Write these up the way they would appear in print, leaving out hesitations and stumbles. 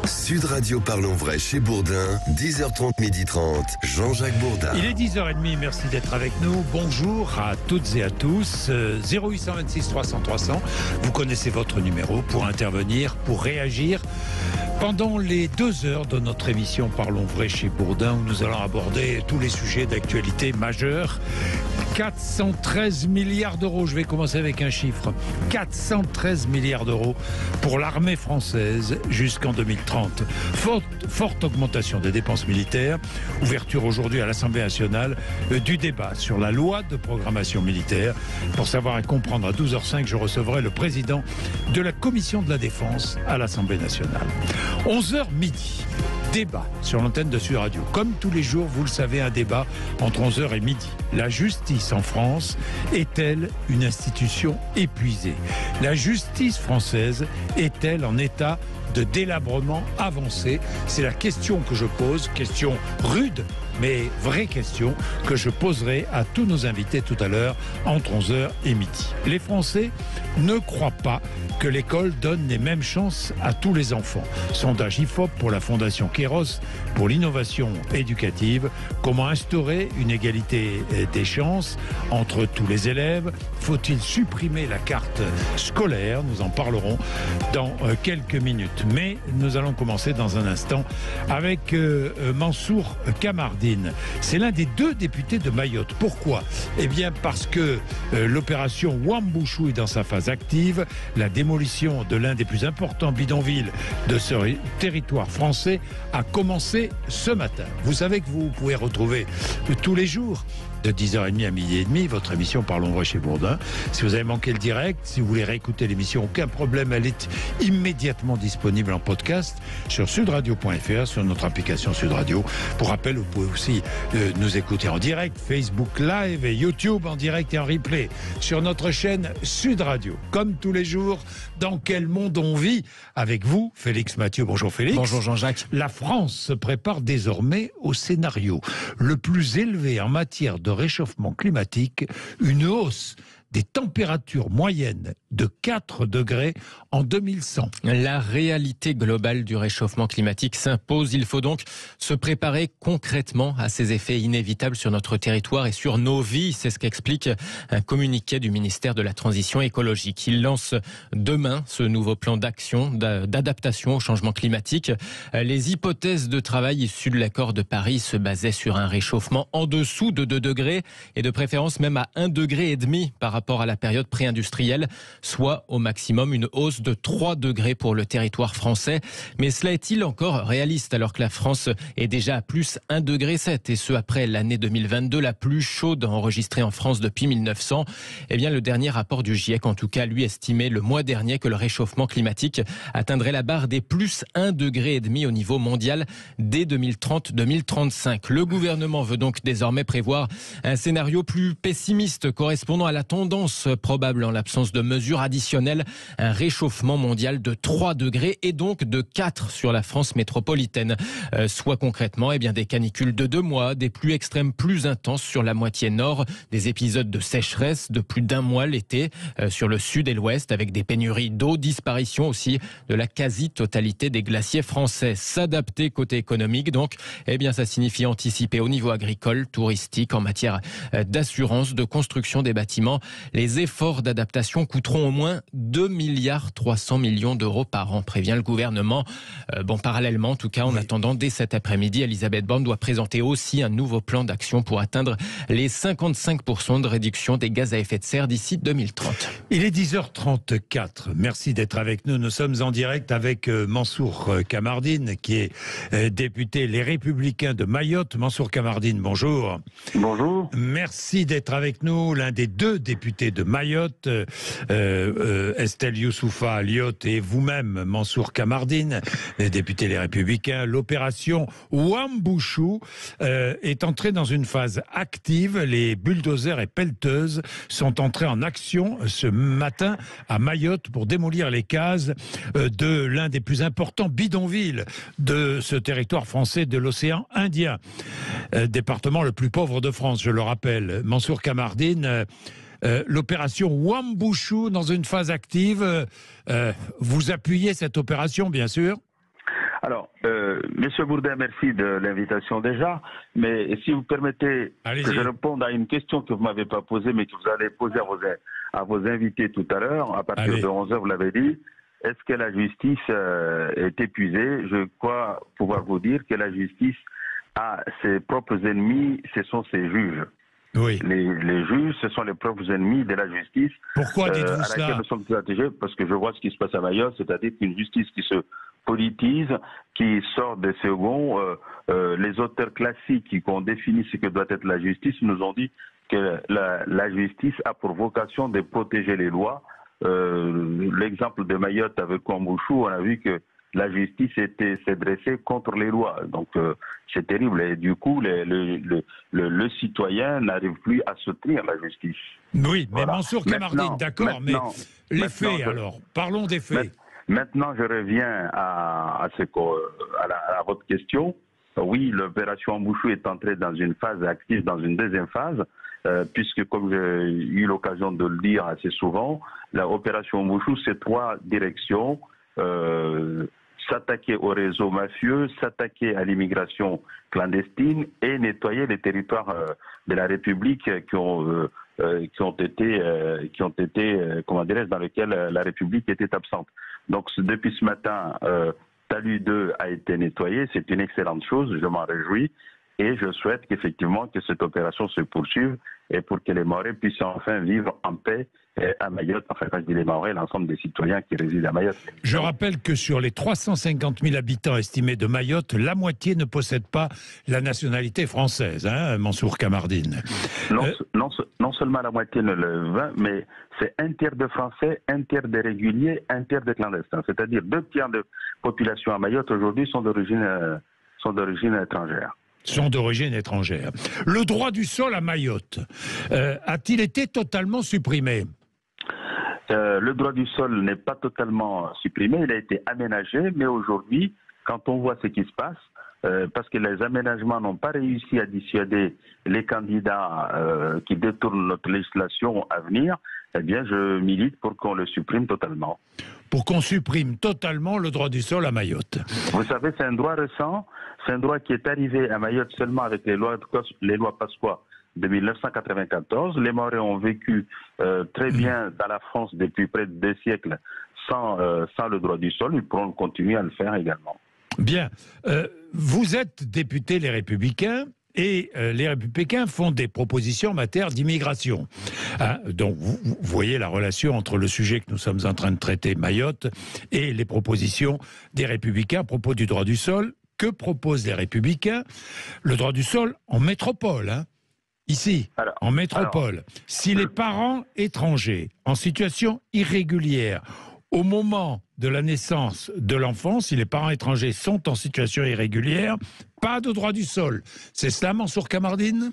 Sud Radio Parlons Vrai chez Bourdin, 10h30, 12h30, Jean-Jacques Bourdin. Il est 10h30, merci d'être avec nous. Bonjour à toutes et à tous. 0826 300 300, vous connaissez votre numéro pour intervenir, pour réagir. Pendant les 2 heures de notre émission Parlons Vrai chez Bourdin, où nous allons aborder tous les sujets d'actualité majeure. 413 milliards d'euros, je vais commencer avec un chiffre. 413 milliards d'euros pour l'armée française jusqu'en 2030. Forte augmentation des dépenses militaires. Ouverture aujourd'hui à l'Assemblée nationale du débat sur la loi de programmation militaire. Pour savoir et comprendre, à 12h05, je recevrai le président de la Commission de la Défense à l'Assemblée nationale. 11h midi. Débat sur l'antenne de Sud Radio. Comme tous les jours, vous le savez, un débat entre 11h et midi. La justice en France est-elle une institution épuisée? La justice française est-elle en état de délabrement avancé? C'est la question que je pose, question rude, mais vraie question que je poserai à tous nos invités tout à l'heure entre 11h et midi. Les Français ne croient pas que l'école donne les mêmes chances à tous les enfants. Sondage IFOP pour la Fondation Kéros pour l'innovation éducative. Comment instaurer une égalité des chances entre tous les élèves? Faut-il supprimer la carte scolaire? Nous en parlerons dans quelques minutes. Mais nous allons commencer dans un instant avec Mansour Kamardine. C'est l'un des 2 députés de Mayotte. Pourquoi? Eh bien parce que l'opération Wambouchou est dans sa phase active. La démolition de l'un des plus importants bidonvilles de ce territoire français a commencé ce matin. Vous savez que vous pouvez retrouver tous les jours de 10h30 à 12h30, votre émission Parlons Vrai chez Bourdin. Si vous avez manqué le direct, si vous voulez réécouter l'émission, aucun problème, elle est immédiatement disponible en podcast sur sudradio.fr, sur notre application Sud Radio. Pour rappel, vous pouvez aussi nous écouter en direct, Facebook Live et YouTube en direct et en replay sur notre chaîne Sud Radio. Comme tous les jours, dans quel monde on vit? Avec vous, Félix Mathieu. Bonjour Félix. Bonjour Jean-Jacques. La France se prépare désormais au scénario le plus élevé en matière de réchauffement climatique, une hausse des températures moyennes de 4 degrés en 2100. La réalité globale du réchauffement climatique s'impose. Il faut donc se préparer concrètement à ces effets inévitables sur notre territoire et sur nos vies. C'est ce qu'explique un communiqué du ministère de la Transition écologique. Il lance demain ce nouveau plan d'action, d'adaptation au changement climatique. Les hypothèses de travail issues de l'accord de Paris se basaient sur un réchauffement en dessous de 2 degrés et de préférence même à 1,5 degré par rapport à la période pré-industrielle, soit au maximum une hausse de 3 degrés pour le territoire français. Mais cela est-il encore réaliste alors que la France est déjà à plus 1,7 degré et ce après l'année 2022, la plus chaude enregistrée en France depuis 1900? Eh bien, le dernier rapport du GIEC, en tout cas, lui estimait le mois dernier que le réchauffement climatique atteindrait la barre des plus 1,5 degré au niveau mondial dès 2030-2035. Le gouvernement veut donc désormais prévoir un scénario plus pessimiste correspondant à la tendance probable en l'absence de mesures additionnelles, un réchauffement mondial de 3 degrés et donc de 4 sur la France métropolitaine. Soit concrètement, eh bien, des canicules de 2 mois, des pluies extrêmes plus intenses sur la moitié nord, des épisodes de sécheresse de plus d'1 mois l'été sur le sud et l'ouest avec des pénuries d'eau, disparition aussi de la quasi-totalité des glaciers français. S'adapter côté économique donc, eh bien, ça signifie anticiper au niveau agricole, touristique, en matière d'assurance, de construction des bâtiments. Les efforts d'adaptation coûteront au moins 2,3 milliards d'euros par an, prévient le gouvernement. Parallèlement, en tout cas, en attendant, dès cet après-midi, Elisabeth Borne doit présenter aussi un nouveau plan d'action pour atteindre les 55% de réduction des gaz à effet de serre d'ici 2030. Il est 10h34. Merci d'être avec nous. Nous sommes en direct avec Mansour Kamardine, qui est député Les Républicains de Mayotte. Mansour Kamardine, bonjour. Bonjour. Merci d'être avec nous, l'un des 2 députés de Mayotte, Estelle Youssoufa Lyotte et vous-même, Mansour Kamardine, député Les Républicains. L'opération Wambouchou est entrée dans une phase active. Les bulldozers et pelleteuses sont entrés en action ce matin à Mayotte pour démolir les cases de l'un des plus importants bidonvilles de ce territoire français de l'océan Indien. Département le plus pauvre de France, je le rappelle. Mansour Kamardine, l'opération Wambouchou dans une phase active. Vous appuyez cette opération, bien sûr? Alors, Monsieur Bourdin, merci de l'invitation déjà. Mais si vous permettez que je réponde à une question que vous ne m'avez pas posée, mais que vous allez poser à vos invités tout à l'heure, à partir de 11h, vous l'avez dit. Est-ce que la justice est épuisée? Je crois pouvoir vous dire que la justice a ses propres ennemis, ce sont ses juges. Oui. Les juges, ce sont les propres ennemis de la justice. Pourquoi dites-vous cela? À laquelle nous sommes protégés, parce que je vois ce qui se passe à Mayotte, c'est-à-dire qu'une justice qui se politise, qui sort des seconds. Les auteurs classiques qui ont défini ce que doit être la justice nous ont dit que la justice a pour vocation de protéger les lois. L'exemple de Mayotte avec Ouambouchou, on a vu que la justice s'est dressée contre les lois. Donc c'est terrible. Et du coup, le citoyen n'arrive plus à soutenir la justice. Oui, mais voilà. Mansour Kamardine, d'accord, mais les faits alors, parlons des faits. Maintenant, je reviens à votre question. Oui, l'opération Ouambouchou est entrée dans une phase active, dans une deuxième phase, puisque comme j'ai eu l'occasion de le dire assez souvent, l'opération Ouambouchou, c'est 3 directions. S'attaquer au réseau mafieux, s'attaquer à l'immigration clandestine et nettoyer les territoires de la République qui ont été, comment dirais-je, dans lesquels la République était absente. Donc depuis ce matin, Talus 2 a été nettoyé, c'est une excellente chose, je m'en réjouis. Et je souhaite qu'effectivement que cette opération se poursuive et pour que les Mahorais puissent enfin vivre en paix à Mayotte. Enfin, quand je dis les Mahorais, l'ensemble des citoyens qui résident à Mayotte. Je rappelle que sur les 350 000 habitants estimés de Mayotte, la moitié ne possède pas la nationalité française, hein, Mansour Kamardine. Non seulement la moitié ne le veut, mais c'est un tiers de Français, un tiers de réguliers, un tiers de clandestins. C'est-à-dire 2 tiers de population à Mayotte aujourd'hui sont d'origine étrangère. Sont d'origine étrangère. Le droit du sol à Mayotte a-t-il été totalement supprimé? Le droit du sol n'est pas totalement supprimé, il a été aménagé, mais aujourd'hui, quand on voit ce qui se passe, parce que les aménagements n'ont pas réussi à dissuader les candidats qui détournent notre législation à venir, eh bien je milite pour qu'on le supprime totalement. Pour qu'on supprime totalement le droit du sol à Mayotte. Vous savez, c'est un droit récent, c'est un droit qui est arrivé à Mayotte seulement avec les lois Pasqua de 1994. Les Mahorais ont vécu très bien dans la France depuis près de 2 siècles sans le droit du sol. Ils pourront continuer à le faire également. Bien. Vous êtes député Les Républicains. Et les Républicains font des propositions en matière d'immigration. Hein, donc vous voyez la relation entre le sujet que nous sommes en train de traiter, Mayotte, et les propositions des Républicains à propos du droit du sol. Que proposent les Républicains? Le droit du sol en métropole, hein, ici, en métropole. Si les parents étrangers en situation irrégulière, au moment de la naissance de l'enfant, si les parents étrangers sont en situation irrégulière, pas de droit du sol. C'est cela, Mansour Kamardine?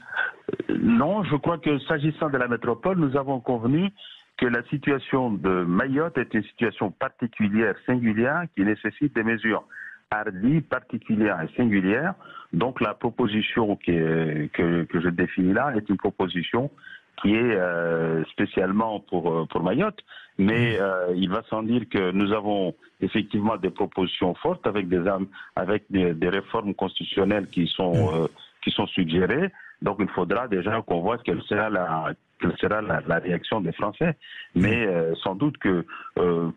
Non, je crois que s'agissant de la métropole, nous avons convenu que la situation de Mayotte est une situation particulière, singulière, qui nécessite des mesures hardies, particulières et singulières. Donc la proposition que je définis là est une proposition qui est spécialement pour Mayotte, mais il va sans dire que nous avons effectivement des propositions fortes avec des réformes constitutionnelles qui sont suggérées. Donc il faudra déjà qu'on voit quelle sera la réaction des Français. Mais sans doute que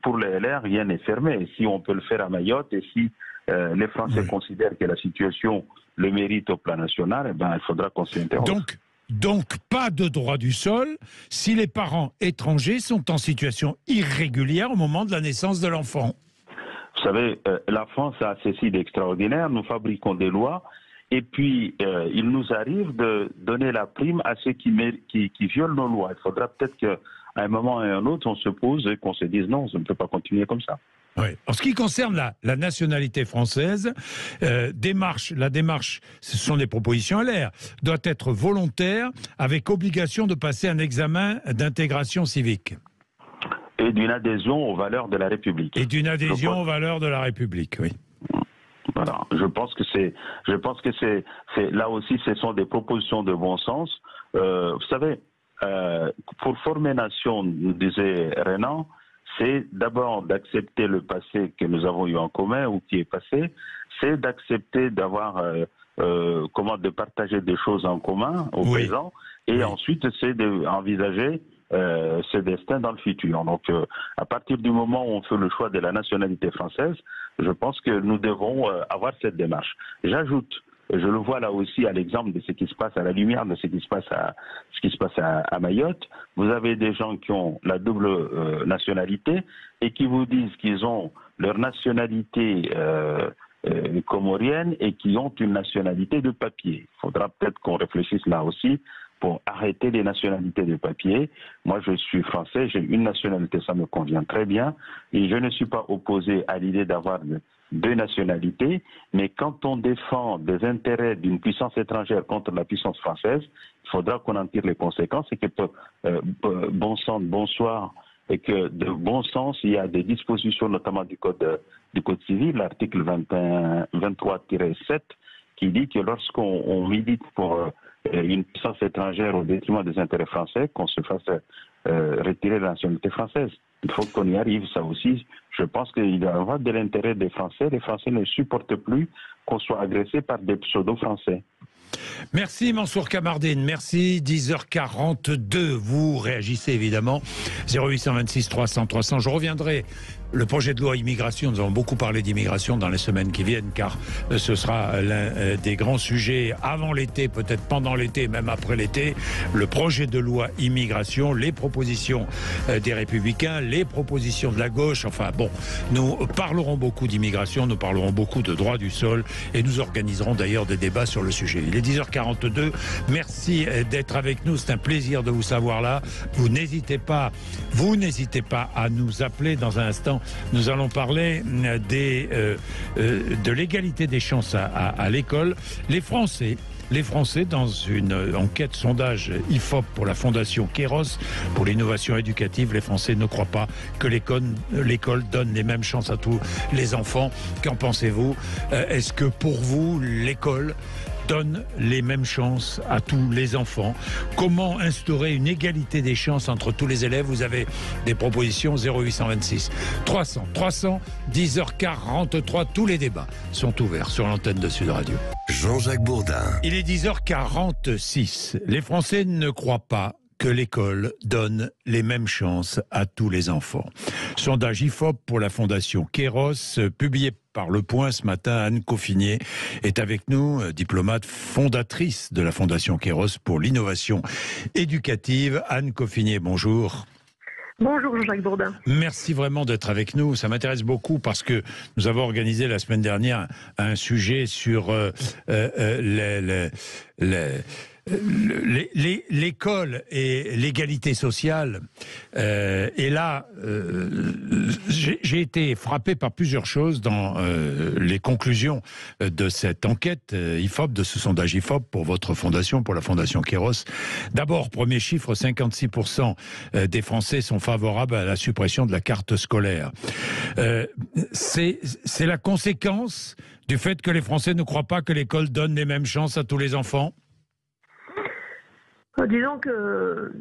pour les LR, rien n'est fermé. Si on peut le faire à Mayotte et si les Français considèrent que la situation le mérite au plan national, eh ben, il faudra qu'on s'y interroge. Donc, pas de droit du sol si les parents étrangers sont en situation irrégulière au moment de la naissance de l'enfant. Vous savez, la France a ceci d'extraordinaire. Nous fabriquons des lois et puis il nous arrive de donner la prime à ceux qui violent nos lois. Il faudra peut-être qu'à un moment et à un autre, on se pose et qu'on se dise non, ça ne peut pas continuer comme ça. Oui. En ce qui concerne la nationalité française, la démarche, ce sont des propositions LR, doit être volontaire avec obligation de passer un examen d'intégration civique. Et d'une adhésion aux valeurs de la République. Et d'une adhésion aux valeurs de la République, oui. Voilà, je pense que c'est là aussi, ce sont des propositions de bon sens. Vous savez, pour former nation, nous disait Renan, c'est d'abord d'accepter le passé que nous avons eu en commun ou qui est passé, c'est d'accepter d'avoir de partager des choses en commun au présent, et ensuite c'est d'envisager ce destin dans le futur. Donc à partir du moment où on fait le choix de la nationalité française, je pense que nous devons avoir cette démarche. J'ajoute, je le vois là aussi à l'exemple de ce qui se passe, à la lumière de ce qui se passe à Mayotte. Vous avez des gens qui ont la double nationalité et qui vous disent qu'ils ont leur nationalité comorienne et qui ont une nationalité de papier. Il faudra peut-être qu'on réfléchisse là aussi pour arrêter les nationalités de papier. Moi, je suis français, j'ai une nationalité, ça me convient très bien, et je ne suis pas opposé à l'idée d'avoir deux nationalités, mais quand on défend des intérêts d'une puissance étrangère contre la puissance française, il faudra qu'on en tire les conséquences et que, bon sang, bonsoir, et que de bon sens, il y a des dispositions, notamment du code civil, l'article 23-7, qui dit que lorsqu'on milite pour une puissance étrangère au détriment des intérêts français, qu'on se fasse retirer la nationalité française. Il faut qu'on y arrive, ça aussi. Je pense qu'il y a de l'intérêt des Français. Les Français ne supportent plus qu'on soit agressé par des pseudo-Français. Merci Mansour Kamardine, merci. 10h42, vous réagissez évidemment. 0826 300 300. Je reviendrai. Le projet de loi immigration, nous avons beaucoup parlé d'immigration dans les semaines qui viennent, car ce sera l'un des grands sujets avant l'été, peut-être pendant l'été, même après l'été. Le projet de loi immigration, les propositions des Républicains, les propositions de la gauche. Enfin bon, nous parlerons beaucoup d'immigration, nous parlerons beaucoup de droit du sol et nous organiserons d'ailleurs des débats sur le sujet. Il est 10h42. Merci d'être avec nous. C'est un plaisir de vous savoir là. Vous n'hésitez pas à nous appeler dans un instant. Nous allons parler de l'égalité des chances à l'école. Les Français, dans une enquête sondage IFOP pour la Fondation Kéros, pour l'innovation éducative, les Français ne croient pas que l'école donne les mêmes chances à tous les enfants. Qu'en pensez-vous? Est-ce que pour vous, l'école donne les mêmes chances à tous les enfants? Comment instaurer une égalité des chances entre tous les élèves? Vous avez des propositions? 0826 300 10h43. Tous les débats sont ouverts sur l'antenne de Sud Radio. Jean-Jacques Bourdin. Il est 10h46. Les Français ne croient pas que l'école donne les mêmes chances à tous les enfants. Sondage IFOP pour la Fondation Kéros, publié par Le Point ce matin. Anne Coffinier est avec nous, diplomate fondatrice de la Fondation Kéros pour l'innovation éducative. Anne Coffinier, bonjour. Bonjour Jean-Jacques Bourdin. Merci vraiment d'être avec nous. Ça m'intéresse beaucoup parce que nous avons organisé la semaine dernière un sujet sur l'école et l'égalité sociale. Et là, j'ai été frappé par plusieurs choses dans les conclusions de cette enquête IFOP, de ce sondage IFOP pour votre fondation, pour la Fondation Kéros. D'abord, premier chiffre, 56% des Français sont favorables à la suppression de la carte scolaire. C'est la conséquence du fait que les Français ne croient pas que l'école donne les mêmes chances à tous les enfants? Disons que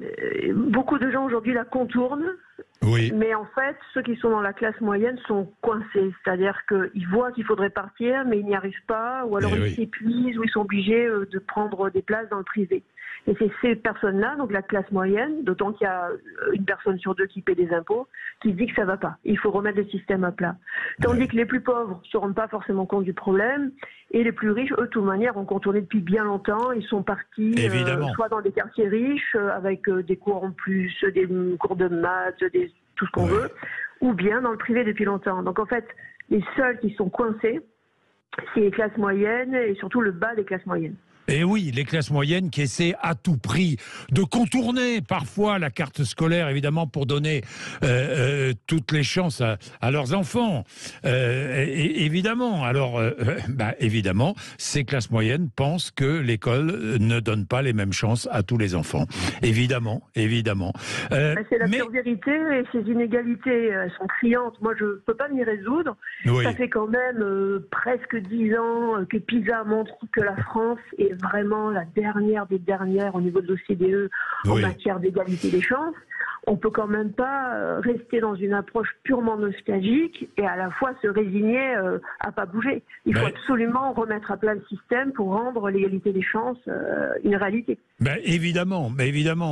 beaucoup de gens aujourd'hui la contournent, oui. Mais en fait, ceux qui sont dans la classe moyenne sont coincés. C'est-à-dire qu'ils voient qu'il faudrait partir, mais ils n'y arrivent pas, ou alors ils s'épuisent, ou ils sont obligés de prendre des places dans le privé. Et c'est ces personnes-là, donc la classe moyenne, d'autant qu'il y a une personne sur deux qui paie des impôts, qui dit que ça ne va pas. Il faut remettre le système à plat. Tandis que les plus pauvres ne se rendent pas forcément compte du problème, et les plus riches, eux, de toute manière, ont contourné depuis bien longtemps. Ils sont partis soit dans des quartiers riches, avec des cours en plus, des cours de maths, tout ce qu'on veut, ou bien dans le privé depuis longtemps. Donc en fait, les seuls qui sont coincés, c'est les classes moyennes, et surtout le bas des classes moyennes. Et oui, les classes moyennes qui essaient à tout prix de contourner parfois la carte scolaire, évidemment, pour donner toutes les chances à leurs enfants. Évidemment. Alors, évidemment, ces classes moyennes pensent que l'école ne donne pas les mêmes chances à tous les enfants. Évidemment. C'est la pure vérité, et ces inégalités, elles sont criantes. Moi, je ne peux pas m'y résoudre. Oui. Ça fait quand même presque 10 ans que PISA montre que la France est vraiment la dernière des dernières au niveau de l'OCDE en matière d'égalité des chances. on peut quand même pas rester dans une approche purement nostalgique et à la fois se résigner à pas bouger. Il faut absolument remettre à plat le système pour rendre l'égalité des chances une réalité. Évidemment,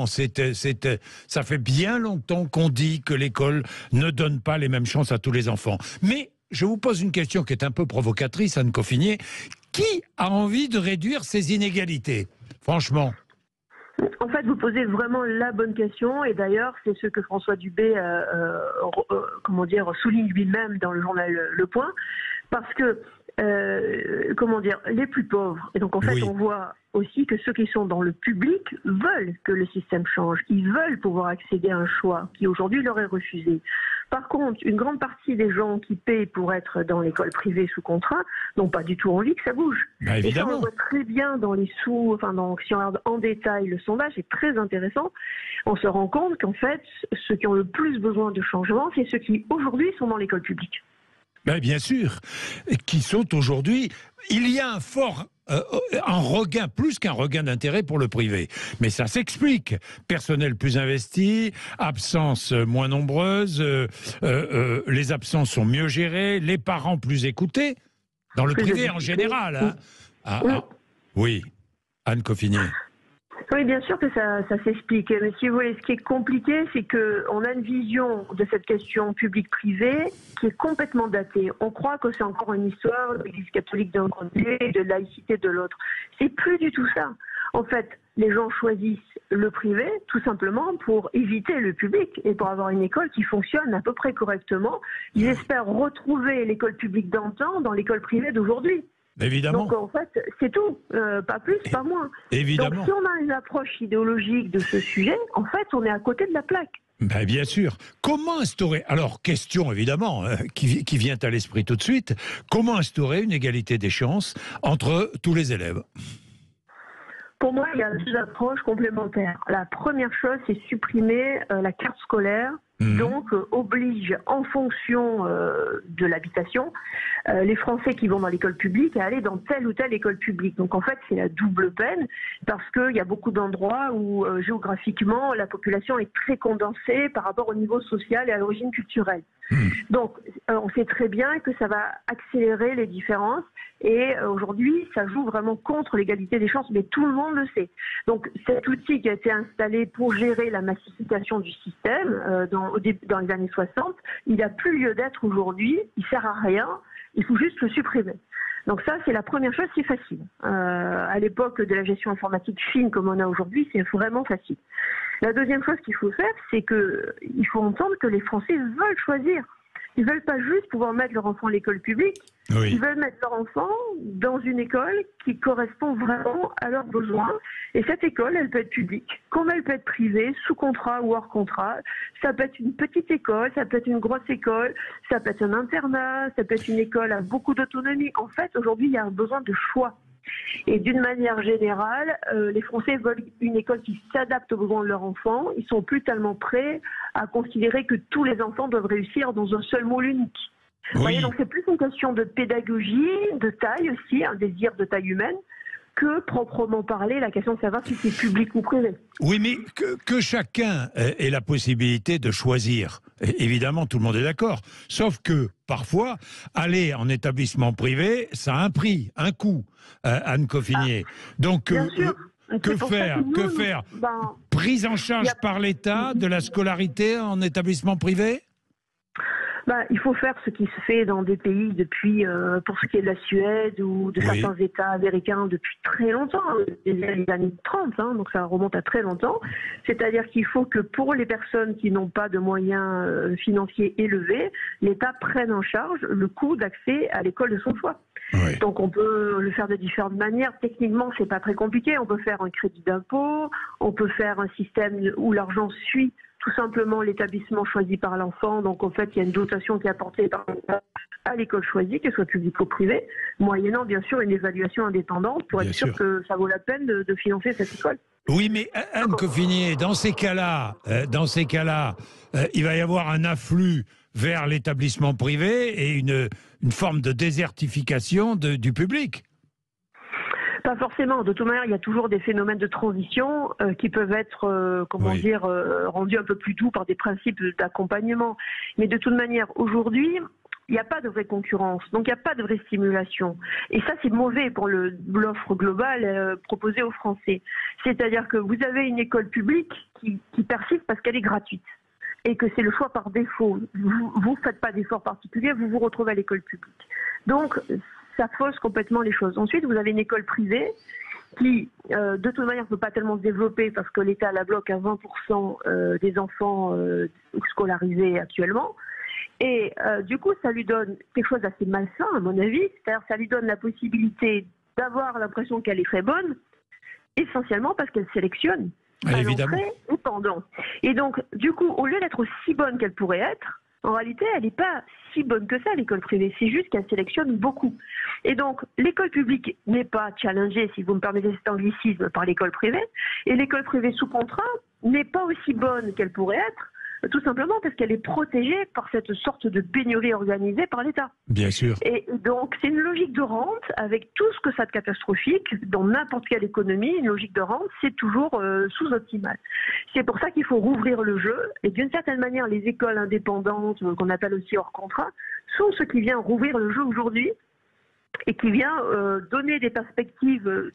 ça fait bien longtemps qu'on dit que l'école ne donne pas les mêmes chances à tous les enfants. Mais je vous pose une question qui est un peu provocatrice, Anne Coffinier. Qui a envie de réduire ces inégalités, franchement? En fait, vous posez vraiment la bonne question, et d'ailleurs, c'est ce que François Dubé souligne lui-même dans le journal Le Point, parce que les plus pauvres, et donc en fait on voit aussi que ceux qui sont dans le public veulent que le système change, ils veulent pouvoir accéder à un choix qui aujourd'hui leur est refusé. Par contre, une grande partie des gens qui paient pour être dans l'école privée sous contrat n'ont pas du tout envie que ça bouge. Et ça, on le voit très bien dans si on regarde en détail le sondage, est très intéressant. On se rend compte qu'en fait, ceux qui ont le plus besoin de changement, c'est ceux qui aujourd'hui sont dans l'école publique. Bien sûr, qui sont aujourd'hui... Il y a un regain, plus qu'un regain d'intérêt pour le privé. Mais ça s'explique. Personnel plus investi, absences moins nombreuses, les absences sont mieux gérées, les parents plus écoutés, dans le privé en général. Oui, Anne Coffinier. Oui, bien sûr que ça s'explique. Mais si vous voulez, ce qui est compliqué, c'est qu'on a une vision de cette question publique-privée qui est complètement datée. On croit que c'est encore une histoire de l'Église catholique d'un côté et de laïcité de l'autre. C'est plus du tout ça. En fait, les gens choisissent le privé tout simplement pour éviter le public et pour avoir une école qui fonctionne à peu près correctement. Ils espèrent retrouver l'école publique d'antan dans l'école privée d'aujourd'hui. Évidemment. Donc en fait, c'est tout, pas plus, pas moins. Évidemment. Donc si on a une approche idéologique de ce sujet, en fait, on est à côté de la plaque. Bien sûr. Comment instaurer, alors question évidemment qui vient à l'esprit tout de suite, comment instaurer une égalité des chances entre tous les élèves? Pour moi, il y a deux approches complémentaires. La première chose, c'est supprimer la carte scolaire. Donc, oblige en fonction de l'habitation les Français qui vont dans l'école publique à aller dans telle ou telle école publique. Donc, en fait, c'est la double peine parce qu'il y a beaucoup d'endroits où géographiquement la population est très condensée par rapport au niveau social et à l'origine culturelle. Donc, on sait très bien que ça va accélérer les différences et aujourd'hui, ça joue vraiment contre l'égalité des chances, mais tout le monde le sait. Donc, cet outil qui a été installé pour gérer la massification du système dans les années 60, il n'a plus lieu d'être aujourd'hui, il ne sert à rien, il faut juste le supprimer. Donc ça, c'est la première chose, c'est facile. À l'époque de la gestion informatique fine comme on a aujourd'hui, c'est vraiment facile. La deuxième chose qu'il faut faire, c'est qu'il faut entendre que les Français veulent choisir. Ils ne veulent pas juste pouvoir mettre leur enfant à l'école publique, ils veulent mettre leur enfant dans une école qui correspond vraiment à leurs besoins. Et cette école, elle peut être publique, comme elle peut être privée, sous contrat ou hors contrat. Ça peut être une petite école, ça peut être une grosse école, ça peut être un internat, ça peut être une école à beaucoup d'autonomie. En fait, aujourd'hui, il y a un besoin de choix. Et d'une manière générale, les Français veulent une école qui s'adapte aux besoins de leurs enfants. Ils sont plus tellement prêts à considérer que tous les enfants doivent réussir dans un seul moule unique. Vous voyez, donc c'est plus une question de pédagogie, de taille aussi, un désir de taille humaine, que proprement parler la question de savoir si c'est public ou privé. Oui, mais que chacun ait la possibilité de choisir. Évidemment, tout le monde est d'accord. Sauf que, parfois, aller en établissement privé, ça a un prix, un coût, Anne Coffinier. Donc, que faire Prise en charge par l'État de la scolarité en établissement privé ? Il faut faire ce qui se fait dans des pays depuis, pour ce qui est de la Suède ou de certains États américains depuis très longtemps, les années 30, donc ça remonte à très longtemps. C'est-à-dire qu'il faut que pour les personnes qui n'ont pas de moyens financiers élevés, l'État prenne en charge le coût d'accès à l'école de son choix. Donc on peut le faire de différentes manières. Techniquement, c'est pas très compliqué. On peut faire un crédit d'impôt, on peut faire un système où l'argent suit tout simplement l'établissement choisi par l'enfant. Donc en fait, il y a une dotation qui est apportée par l'État à l'école choisie, qu'elle soit publique ou privée, moyennant bien sûr une évaluation indépendante pour être sûr que ça vaut la peine de financer cette école. Oui, mais Anne Coffinier, dans ces cas-là, il va y avoir un afflux vers l'établissement privé et une forme de désertification du public. Pas forcément. De toute manière, il y a toujours des phénomènes de transition qui peuvent être, rendus un peu plus doux par des principes d'accompagnement. Mais de toute manière, aujourd'hui, il n'y a pas de vraie concurrence, donc il n'y a pas de vraie stimulation. Et ça, c'est mauvais pour l'offre globale proposée aux Français. C'est-à-dire que vous avez une école publique qui persiste parce qu'elle est gratuite et que c'est le choix par défaut. Vous ne faites pas d'efforts particuliers, vous vous retrouvez à l'école publique. Donc, ça fausse complètement les choses. Ensuite, vous avez une école privée qui, de toute manière, ne peut pas tellement se développer parce que l'État la bloque à 20% des enfants scolarisés actuellement. Et du coup, ça lui donne quelque chose d'assez malsain, à mon avis. C'est-à-dire ça lui donne la possibilité d'avoir l'impression qu'elle est très bonne, essentiellement parce qu'elle sélectionne à l'entrée ou pendant. Et donc, du coup, au lieu d'être aussi bonne qu'elle pourrait être, en réalité, elle n'est pas si bonne que ça, l'école privée. C'est juste qu'elle sélectionne beaucoup. Et donc, l'école publique n'est pas challengée, si vous me permettez cet anglicisme, par l'école privée. Et l'école privée sous contrat n'est pas aussi bonne qu'elle pourrait être, tout simplement parce qu'elle est protégée par cette sorte de pénurie organisée par l'État. Bien sûr. Et donc, c'est une logique de rente avec tout ce que ça de catastrophique. Dans n'importe quelle économie, une logique de rente, c'est toujours sous-optimal. C'est pour ça qu'il faut rouvrir le jeu. Et d'une certaine manière, les écoles indépendantes, qu'on appelle aussi hors contrat, sont ce qui vient rouvrir le jeu aujourd'hui et qui vient donner des perspectives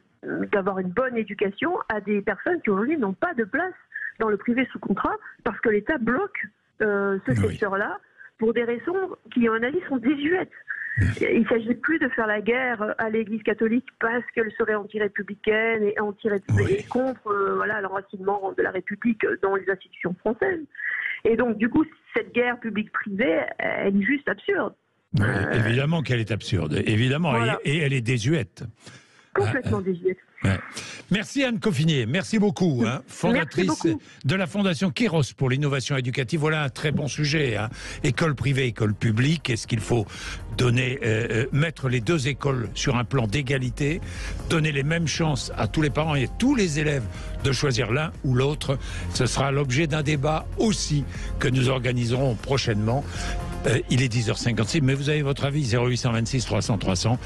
d'avoir une bonne éducation à des personnes qui aujourd'hui n'ont pas de place dans le privé sous contrat, parce que l'État bloque ce secteur-là pour des raisons qui, à mon avis, sont désuètes. Il ne s'agit plus de faire la guerre à l'Église catholique parce qu'elle serait anti-républicaine et contre l'enracinement de la République dans les institutions françaises. Et donc, du coup, cette guerre publique-privée, elle est juste absurde. Oui, évidemment qu'elle est absurde, évidemment, voilà. Et elle est désuète. Complètement désuète. Ouais. Merci Anne Coffinier, merci beaucoup, fondatrice de la Fondation Kairos pour l'innovation éducative. Voilà un très bon sujet, école privée, école publique. Est-ce qu'il faut donner, mettre les deux écoles sur un plan d'égalité, donner les mêmes chances à tous les parents et tous les élèves de choisir l'un ou l'autre? Ce sera l'objet d'un débat aussi que nous organiserons prochainement. Il est 10h56, mais vous avez votre avis, 0826 300 300.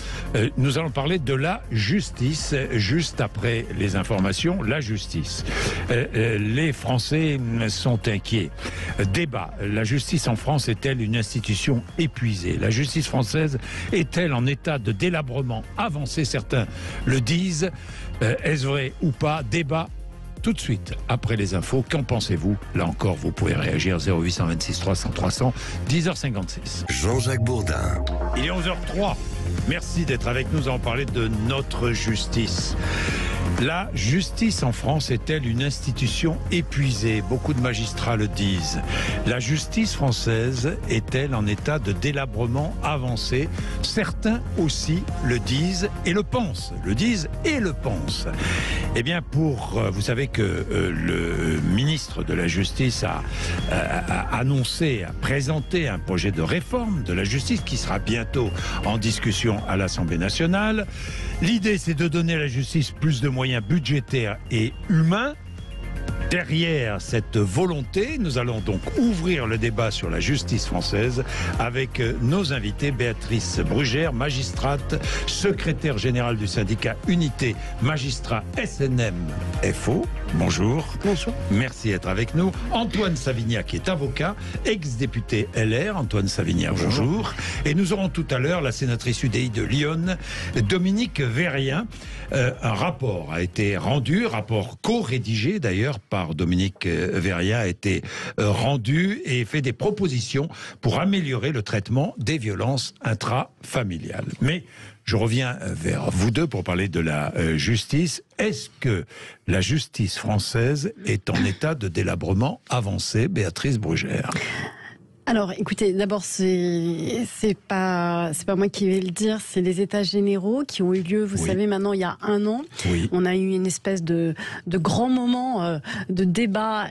Nous allons parler de la justice, juste après les informations. La justice. Les Français sont inquiets. Débat. La justice en France est-elle une institution épuisée? La justice française est-elle en état de délabrement avancé? Certains le disent. Est-ce vrai ou pas? Débat. Tout de suite, après les infos, qu'en pensez-vous? Là encore, vous pouvez réagir 0826 300 300, 10h56. Jean-Jacques Bourdin. Il est 11h03. Merci d'être avec nous à en parler de notre justice. La justice en France est-elle une institution épuisée? Beaucoup de magistrats le disent. La justice française est-elle en état de délabrement avancé? Certains aussi le disent et le pensent. Le disent et le pensent. Eh bien, vous savez que le ministre de la Justice a annoncé, a présenté un projet de réforme de la justice qui sera bientôt en discussion à l'Assemblée nationale. L'idée, c'est de donner à la justice plus de moyens budgétaires et humains. Derrière cette volonté, nous allons donc ouvrir le débat sur la justice française avec nos invités. Béatrice Brugère, magistrate, secrétaire générale du syndicat Unité Magistrats SNM-FO. Bonjour. Bonjour. Merci d'être avec nous. Antoine Savignac, qui est avocat, ex-député LR. Antoine Savignac, bonjour. Et nous aurons tout à l'heure la sénatrice UDI de Lyon, Dominique Vérien. Un rapport a été rendu, rapport co-rédigé d'ailleurs par Dominique Vérien, a été rendu et fait des propositions pour améliorer le traitement des violences intrafamiliales. Mais je reviens vers vous deux pour parler de la justice. Est-ce que la justice française est en état de délabrement avancé, Béatrice Brugère? Alors, écoutez, d'abord, c'est pas moi qui vais le dire, c'est les états généraux qui ont eu lieu, vous savez, maintenant, il y a 1 an. Oui. On a eu une espèce de grand moment de débat,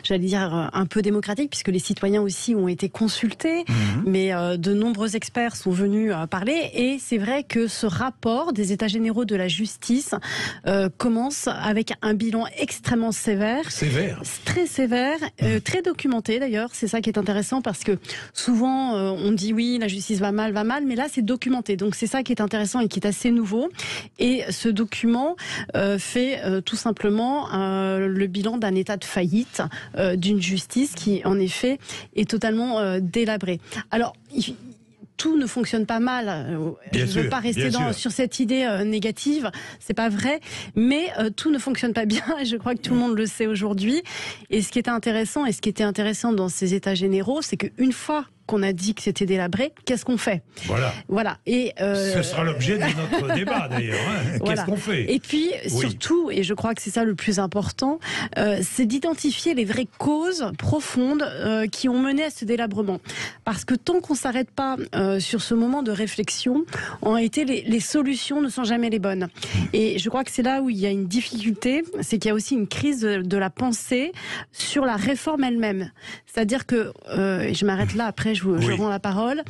j'allais dire, un peu démocratique, puisque les citoyens aussi ont été consultés, mais de nombreux experts sont venus parler, et c'est vrai que ce rapport des états généraux de la justice commence avec un bilan extrêmement sévère. Sévère. Très sévère, très documenté d'ailleurs, c'est ça qui est intéressant, parce que souvent on dit oui, la justice va mal, mais là c'est documenté. Donc c'est ça qui est intéressant et qui est assez nouveau. Et ce document fait tout simplement le bilan d'un état de faillite d'une justice qui en effet est totalement délabrée. Alors tout ne fonctionne pas mal. Je ne veux pas rester sur cette idée négative, c'est pas vrai, mais tout ne fonctionne pas bien et je crois que tout le monde le sait aujourd'hui. Et ce qui était intéressant dans ces états généraux, c'est qu'une fois qu'on a dit que c'était délabré, qu'est-ce qu'on fait ? Voilà. Et ce sera l'objet de notre débat d'ailleurs. Hein. Voilà. Qu'est-ce qu'on fait ? Et puis surtout, et je crois que c'est ça le plus important, c'est d'identifier les vraies causes profondes qui ont mené à ce délabrement. Parce que tant qu'on ne s'arrête pas sur ce moment de réflexion, en réalité, les solutions ne sont jamais les bonnes. Et je crois que c'est là où il y a une difficulté, c'est qu'il y a aussi une crise de la pensée sur la réforme elle-même. C'est-à-dire que, et je m'arrête là, après je rends la parole,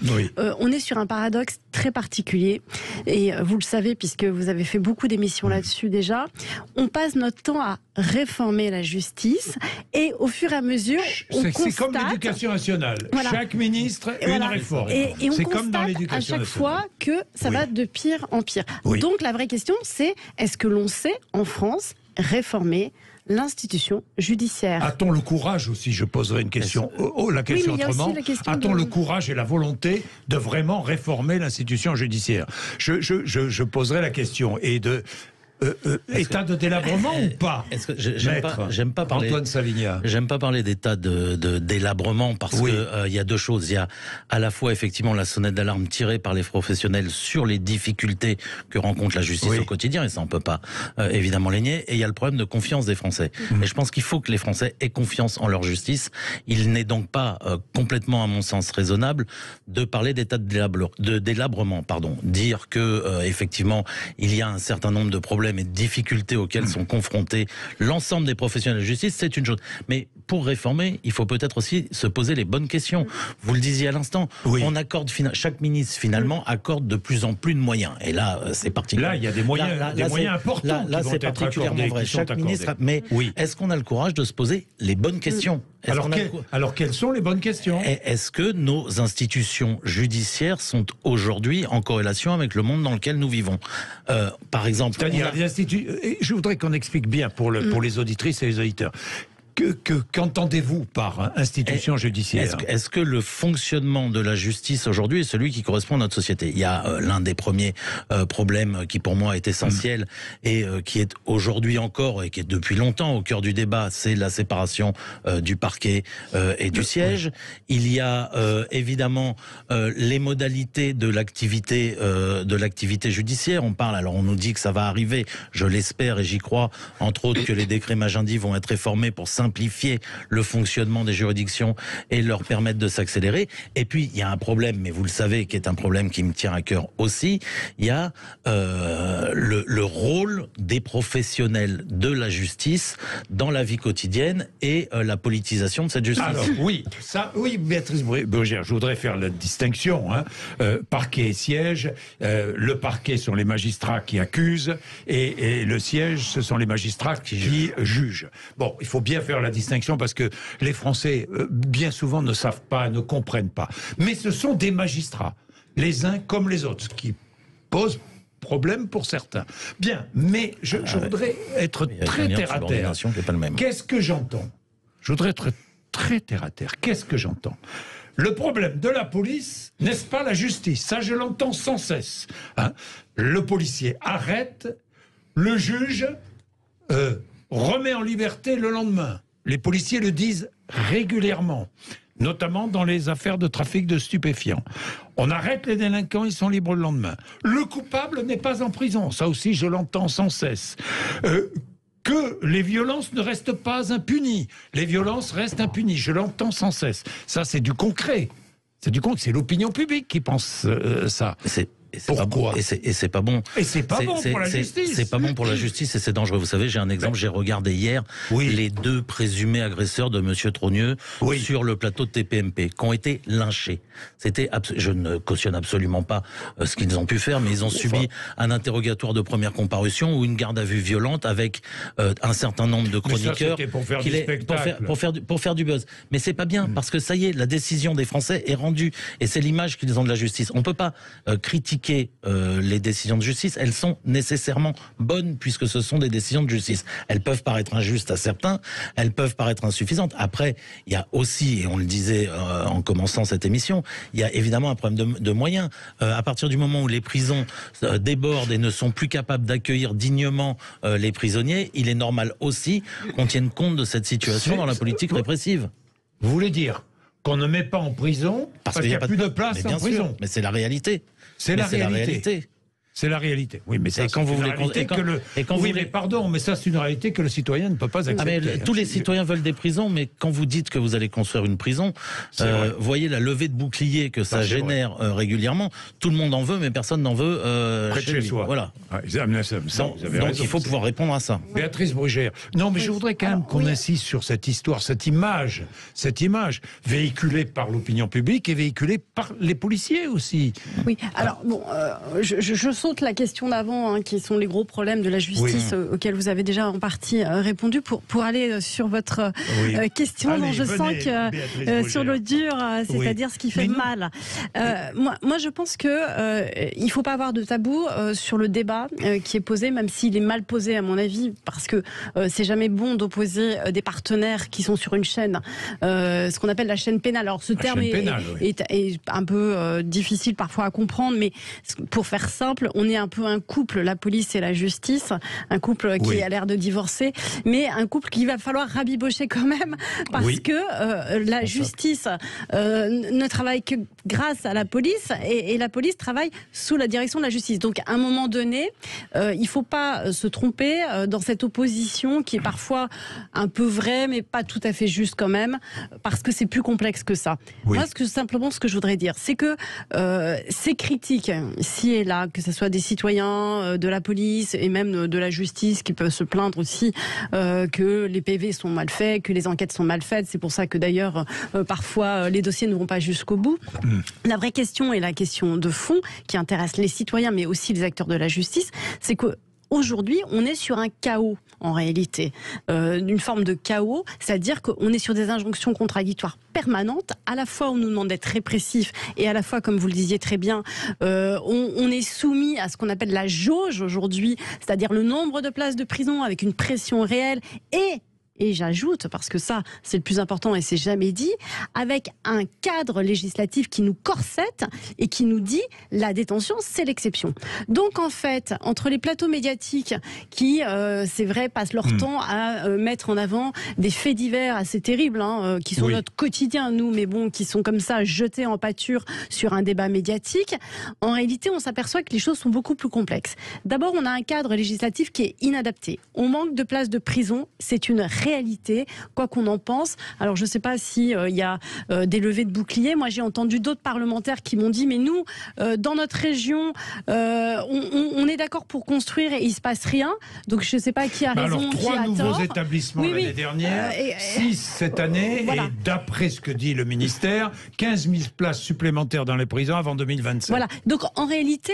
on est sur un paradoxe très particulier, et vous le savez puisque vous avez fait beaucoup d'émissions là-dessus déjà, on passe notre temps à réformer la justice, et au fur et à mesure, on constate... C'est comme l'éducation nationale, chaque ministre une réforme. Et on c'est constate comme dans l'éducation à chaque fois que ça va de pire en pire. Donc la vraie question c'est, est-ce que l'on sait en France réformer l'institution judiciaire? A-t-on le courage aussi, je poserai une question, la question autrement, a-t-on le courage et la volonté de vraiment réformer l'institution judiciaire? Je poserai la question, et de... état de délabrement ou pas? J'aime pas parler, Antoine Saligna. J'aime pas parler d'état de délabrement parce que y a deux choses. Il y a à la fois effectivement la sonnette d'alarme tirée par les professionnels sur les difficultés que rencontre la justice au quotidien, et ça on peut pas évidemment les nier. Et il y a le problème de confiance des Français. Et je pense qu'il faut que les Français aient confiance en leur justice. Il n'est donc pas complètement, à mon sens, raisonnable de parler d'état de délabrement. Dire que effectivement il y a un certain nombre de problèmes et de difficultés auxquelles sont confrontés l'ensemble des professionnels de justice, c'est une chose. Mais pour réformer, il faut peut-être aussi se poser les bonnes questions. Vous le disiez à l'instant, on accorde chaque ministre finalement accorde de plus en plus de moyens. Et là, c'est particulier. Là, il y a des moyens, moyens importants. Là, c'est particulièrement vrai. Chaque ministre. Mais est-ce qu'on a le courage de se poser les bonnes questions? Alors, quelles sont les bonnes questions? Est-ce que nos institutions judiciaires sont aujourd'hui en corrélation avec le monde dans lequel nous vivons? Par exemple, je voudrais qu'on explique bien pour les auditrices et les auditeurs. Qu'entendez-vous par institution judiciaire? Est-ce que le fonctionnement de la justice aujourd'hui est celui qui correspond à notre société? Il y a l'un des premiers problèmes qui pour moi est essentiel et qui est aujourd'hui encore et qui est depuis longtemps au cœur du débat, c'est la séparation du parquet et du siège. Il y a évidemment les modalités de l'activité judiciaire. On nous dit que ça va arriver, je l'espère et j'y crois, entre autres que les décrets Magendie vont être réformés pour simplifier le fonctionnement des juridictions et leur permettre de s'accélérer. Et puis, il y a un problème, mais vous le savez, qui est un problème qui me tient à cœur aussi, il y a le rôle des professionnels de la justice dans la vie quotidienne et la politisation de cette justice. Alors, Béatrice Brugère, je voudrais faire la distinction. Parquet et siège, le parquet sont les magistrats qui accusent et le siège, ce sont les magistrats qui jugent. Bon, il faut bien faire la distinction parce que les Français, bien souvent, ne savent pas, ne comprennent pas. Mais ce sont des magistrats, les uns comme les autres, ce qui pose problème pour certains. Bien, mais je voudrais être très terre-à-terre. Qu'est-ce que j'entends? Je voudrais être très terre-à-terre. Qu'est-ce que j'entends? Le problème de la police, n'est-ce pas la justice? Ça, je l'entends sans cesse. Le policier arrête, le juge remet en liberté le lendemain. Les policiers le disent régulièrement, notamment dans les affaires de trafic de stupéfiants. On arrête les délinquants, ils sont libres le lendemain. Le coupable n'est pas en prison. Ça aussi, je l'entends sans cesse. Que les violences ne restent pas impunies. Les violences restent impunies. Je l'entends sans cesse. Ça, c'est du concret. C'est l'opinion publique qui pense ça. Pourquoi ? Et c'est pas bon. Et c'est pas bon pour la justice. C'est pas bon pour la justice et c'est dangereux. Vous savez, j'ai un exemple. J'ai regardé hier les 2 présumés agresseurs de Monsieur Trogneux sur le plateau de TPMP, qui ont été lynchés. Je ne cautionne absolument pas ce qu'ils ont pu faire, mais ils ont subi un interrogatoire de première comparution ou une garde à vue violente avec un certain nombre de chroniqueurs pour faire du buzz. Mais c'est pas bien parce que ça y est, la décision des Français est rendue et c'est l'image qu'ils ont de la justice. On peut pas critiquer les décisions de justice. Elles sont nécessairement bonnes puisque ce sont des décisions de justice. Elles peuvent paraître injustes à certains, elles peuvent paraître insuffisantes. Après, il y a aussi, et on le disait en commençant cette émission, il y a évidemment un problème de moyens. À partir du moment où les prisons débordent et ne sont plus capables d'accueillir dignement les prisonniers, il est normal aussi qu'on tienne compte de cette situation dans la politique répressive. Vous voulez dire qu'on ne met pas en prison parce qu'il n'y a plus de place en prison. Mais c'est la réalité. C'est la réalité. C'est la réalité. Oui, mais ça, c'est une réalité que le... Oui, mais pardon, mais ça, c'est une réalité que le citoyen ne peut pas accepter. Tous les citoyens veulent des prisons, mais quand vous dites que vous allez construire une prison, voyez la levée de boucliers que ça génère régulièrement. Tout le monde en veut, mais personne n'en veut près de chez soi. Voilà. Donc il faut pouvoir répondre à ça. Béatrice Brugère. Non, mais je voudrais quand même qu'on insiste sur cette histoire, cette image véhiculée par l'opinion publique et véhiculée par les policiers aussi. Oui, alors bon, je saute la question d'avant, qui sont les gros problèmes de la justice auxquels vous avez déjà en partie répondu, pour aller sur votre question dont je sens que sur le dur, c'est-à-dire ce qui fait mal. Moi, je pense que il faut pas avoir de tabou sur le débat qui est posé, même s'il est mal posé à mon avis, parce que c'est jamais bon d'opposer des partenaires qui sont sur une chaîne, ce qu'on appelle la chaîne pénale. Alors ce terme est un peu difficile parfois à comprendre, mais pour faire simple, on est un peu un couple, la police et la justice, un couple qui a l'air de divorcer, mais un couple qu'il va falloir rabibocher quand même, parce que la justice ne travaille que grâce à la police, et la police travaille sous la direction de la justice. Donc à un moment donné, il ne faut pas se tromper dans cette opposition qui est parfois un peu vraie, mais pas tout à fait juste quand même, parce que c'est plus complexe que ça. Moi, simplement, ce que je voudrais dire, c'est que ces critiques, ici et là, que ce soit des citoyens, de la police et même de la justice qui peuvent se plaindre aussi que les PV sont mal faits, que les enquêtes sont mal faites. C'est pour ça que d'ailleurs parfois les dossiers ne vont pas jusqu'au bout. La vraie question, et la question de fond qui intéresse les citoyens mais aussi les acteurs de la justice, c'est que aujourd'hui, on est sur un chaos, en réalité. Une forme de chaos, c'est-à-dire qu'on est sur des injonctions contradictoires permanentes. À la fois, on nous demande d'être répressif, et à la fois, comme vous le disiez très bien, on est soumis à ce qu'on appelle la jauge aujourd'hui, c'est-à-dire le nombre de places de prison avec une pression réelle et j'ajoute, parce que ça, c'est le plus important et c'est jamais dit, avec un cadre législatif qui nous corsette et qui nous dit la détention, c'est l'exception. Donc en fait, entre les plateaux médiatiques qui, c'est vrai, passent leur temps à mettre en avant des faits divers assez terribles, qui sont notre quotidien, nous, mais bon, qui sont comme ça jetés en pâture sur un débat médiatique, en réalité, on s'aperçoit que les choses sont beaucoup plus complexes. D'abord, on a un cadre législatif qui est inadapté. On manque de places de prison, c'est une réalité, quoi qu'on en pense. Alors je ne sais pas si y a des levées de boucliers. Moi j'ai entendu d'autres parlementaires qui m'ont dit mais nous, dans notre région, on est d'accord pour construire et il ne se passe rien. Donc je ne sais pas qui a raison, alors, 3 nouveaux établissements l'année dernière, 6 cette année, et d'après ce que dit le ministère, 15 000 places supplémentaires dans les prisons avant 2027. Voilà, donc en réalité,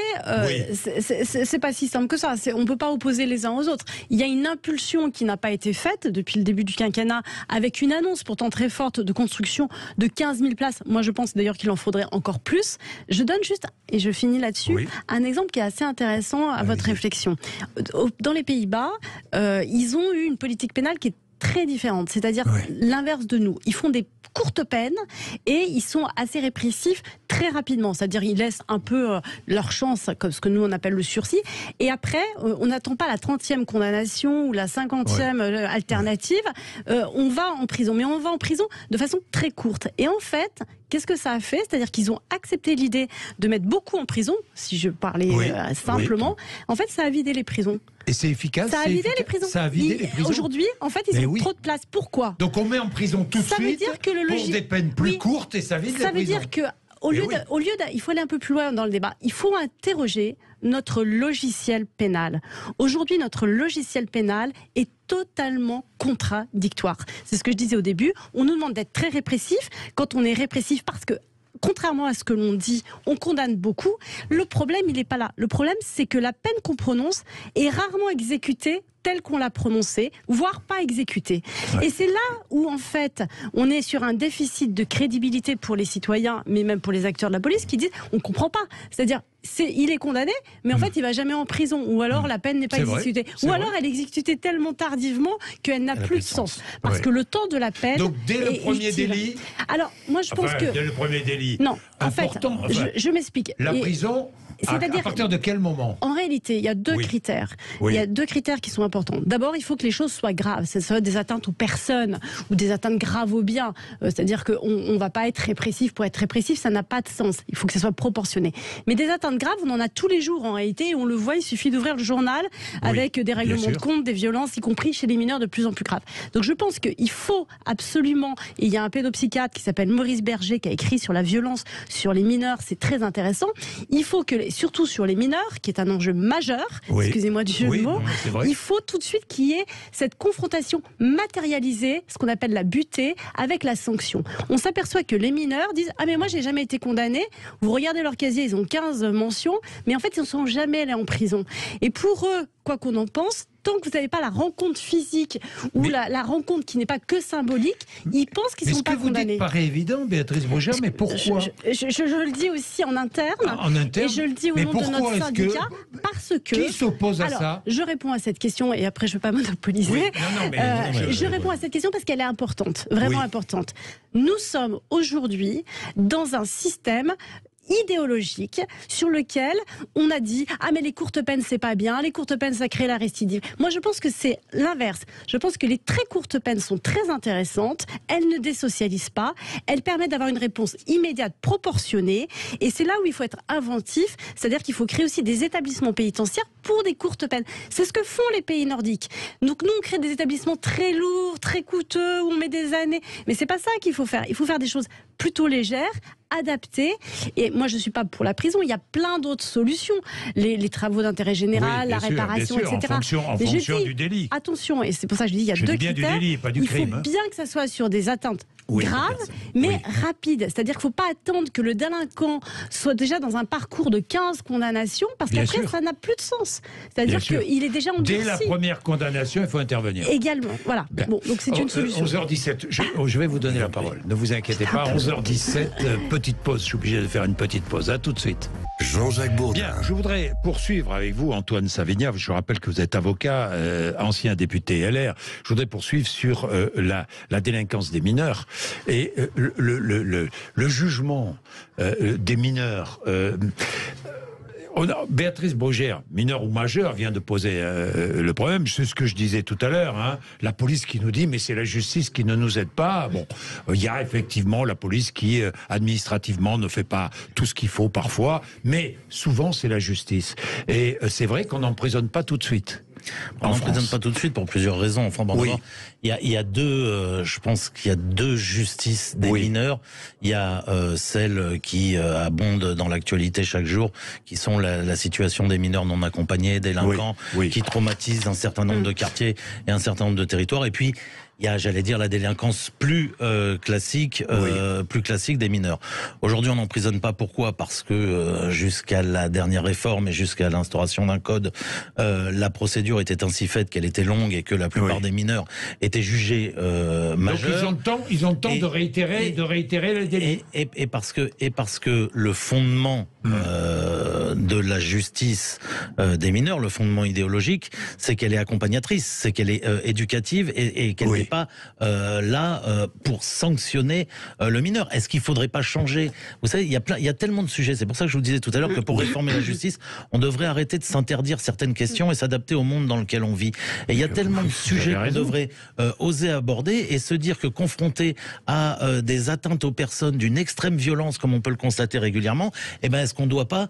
c'est pas si simple que ça. On ne peut pas opposer les uns aux autres. Il y a une impulsion qui n'a pas été faite depuis le début du quinquennat, avec une annonce pourtant très forte de construction de 15 000 places. Moi, je pense d'ailleurs qu'il en faudrait encore plus. Je donne juste, et je finis là-dessus, un exemple qui est assez intéressant à votre réflexion. Dans les Pays-Bas, ils ont eu une politique pénale qui est très différente, c'est-à-dire l'inverse de nous. Ils font des courtes peines et ils sont assez répressifs très rapidement, c'est-à-dire ils laissent un peu leur chance, comme ce que nous on appelle le sursis, et après on n'attend pas la 30e condamnation ou la 50e alternative, on va en prison, mais on va en prison de façon très courte. Et en fait, qu'est-ce que ça a fait? C'est-à-dire qu'ils ont accepté l'idée de mettre beaucoup en prison, si je parlais simplement. En fait, ça a vidé les prisons. Et c'est efficace? Ça a vidé les prisons. Ça a vidé les prisons. Aujourd'hui, en fait, ils ont trop de place. Pourquoi? Donc on met en prison tout de suite pour des peines plus courtes et ça vide les prisons. Ça veut dire que il faut aller un peu plus loin dans le débat. Il faut interroger notre logiciel pénal. Aujourd'hui, notre logiciel pénal est totalement contradictoire. C'est ce que je disais au début. On nous demande d'être très répressif quand on est répressif parce que, contrairement à ce que l'on dit, on condamne beaucoup. Le problème, il n'est pas là. Le problème, c'est que la peine qu'on prononce est rarement exécutée telle qu'on l'a prononcée, voire pas exécutée. Ouais. Et c'est là où, en fait, on est sur un déficit de crédibilité pour les citoyens, mais même pour les acteurs de la police, qui disent on ne comprend pas. C'est-à-dire, il est condamné, mais en fait, il ne va jamais en prison. Ou alors, la peine n'est pas exécutée. Ou alors, elle est exécutée tellement tardivement qu'elle n'a plus de sens. Parce que le temps de la peine. Donc, dès le premier délit. Alors, moi, je pense que. Dès le premier délit. Non, en fait, je m'explique. La prison. C'est-à-dire, à partir de quel moment? En réalité, il y a deux critères. Il y a deux critères qui sont importants. D'abord, il faut que les choses soient graves. Ce soit des atteintes aux personnes ou des atteintes graves aux biens. C'est-à-dire qu'on ne va pas être répressif pour être répressif, ça n'a pas de sens. Il faut que ce soit proportionné. Mais des atteintes graves, on en a tous les jours en réalité. On le voit, il suffit d'ouvrir le journal avec des règlements de compte, des violences, y compris chez les mineurs de plus en plus graves. Donc je pense qu'il faut absolument... Et il y a un pédopsychiatre qui s'appelle Maurice Berger qui a écrit sur la violence sur les mineurs. C'est très intéressant. Il faut que... surtout sur les mineurs, qui est un enjeu majeur, excusez-moi du jeu de mots, il faut tout de suite qu'il y ait cette confrontation matérialisée, ce qu'on appelle la butée, avec la sanction. On s'aperçoit que les mineurs disent « Ah mais moi j'ai jamais été condamné », vous regardez leur casier, ils ont 15 mentions, mais en fait ils ne sont jamais allés en prison. Et pour eux, quoi qu'on en pense, tant que vous n'avez pas la rencontre physique ou la rencontre qui n'est pas que symbolique, ils pensent qu'ils ne sont pas condamnés. Ce que vous dites paraît évident, Béatrice Brugère, mais pourquoi je le dis aussi en interne, et je le dis au nom de notre syndicat, parce que... Qui s'oppose à ça? Je réponds à cette question, et après je ne veux pas monopoliser. Je réponds à cette question parce qu'elle est importante, vraiment importante. Nous sommes aujourd'hui dans un système idéologique sur lequel on a dit « Ah mais les courtes peines c'est pas bien, les courtes peines ça crée la récidive ». Moi je pense que c'est l'inverse. Je pense que les très courtes peines sont très intéressantes, elles ne désocialisent pas, elles permettent d'avoir une réponse immédiate, proportionnée, et c'est là où il faut être inventif, c'est-à-dire qu'il faut créer aussi des établissements pénitentiaires pour des courtes peines. C'est ce que font les pays nordiques. Donc nous on crée des établissements très lourds, très coûteux, où on met des années, mais c'est pas ça qu'il faut faire. Il faut faire des choses plutôt légères, adaptées. Et moi, je ne suis pas pour la prison. Il y a plein d'autres solutions. Les travaux d'intérêt général, la réparation, etc. En fonction du délit. Attention, et c'est pour ça que je dis, il y a deux critères. Du délit, pas du crime. Il faut bien que ça soit sur des atteintes graves, mais rapides. C'est-à-dire qu'il ne faut pas attendre que le délinquant soit déjà dans un parcours de 15 condamnations, parce qu'après, ça n'a plus de sens. C'est-à-dire qu'il est déjà endurci. Dès la première condamnation, il faut intervenir. Également. Voilà. Bon, donc c'est une solution. 11h17. Je vais vous donner la parole. Ne vous inquiétez pas. 11h17. Petite pause, je suis obligé de faire une petite pause. À tout de suite. Jean-Jacques Bourdin. Bien, je voudrais poursuivre avec vous, Antoine Savignac. Je rappelle que vous êtes avocat, ancien député LR. Je voudrais poursuivre sur la délinquance des mineurs et le jugement des mineurs. Béatrice Brugère, mineure ou majeure, vient de poser le problème. C'est ce que je disais tout à l'heure. Hein. La police qui nous dit mais c'est la justice qui ne nous aide pas. Bon, il y a effectivement la police qui administrativement ne fait pas tout ce qu'il faut parfois, mais souvent c'est la justice. Et c'est vrai qu'on n'emprisonne pas tout de suite. On n'emprisonne pas tout de suite pour plusieurs raisons. Enfin, bon, il y a deux, je pense qu'il y a deux justices des mineurs. Il y a celle qui abonde dans l'actualité chaque jour, qui sont la situation des mineurs non accompagnés, délinquants, qui traumatisent un certain nombre de quartiers et un certain nombre de territoires. Et puis il y a, j'allais dire, la délinquance plus classique des mineurs. Aujourd'hui, on n'emprisonne pas. Pourquoi? Parce que jusqu'à la dernière réforme et jusqu'à l'instauration d'un code, la procédure était ainsi faite qu'elle était longue et que la plupart des mineurs étaient jugés majeurs. Donc ils ont le temps de réitérer le délit. Et parce que le fondement de la justice des mineurs, le fondement idéologique, c'est qu'elle est accompagnatrice, c'est qu'elle est éducative et qu'elle n'est pas là pour sanctionner le mineur. Est-ce qu'il ne faudrait pas changer? Vous savez, il y a tellement de sujets. C'est pour ça que je vous disais tout à l'heure que pour réformer la justice, on devrait arrêter de s'interdire certaines questions et s'adapter au monde dans lequel on vit. Et il y a tellement de sujets qu'on devrait oser aborder et se dire que confronté à des atteintes aux personnes d'une extrême violence, comme on peut le constater régulièrement, eh ben, est-ce qu'on ne doit pas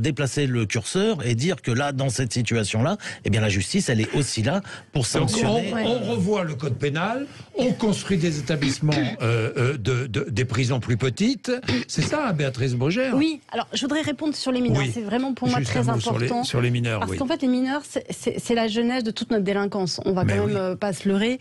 déplacer le curseur et dire que là, dans cette situation-là, eh bien la justice, elle est aussi là pour sanctionner. Donc on revoit le code pénal, on construit des établissements, des prisons plus petites. C'est ça, Béatrice Brugère? Oui, alors je voudrais répondre sur les mineurs. C'est vraiment pour moi très important. Sur les mineurs, parce qu'en fait, les mineurs, c'est la genèse de toute notre délinquance. On va quand même pas se leurrer.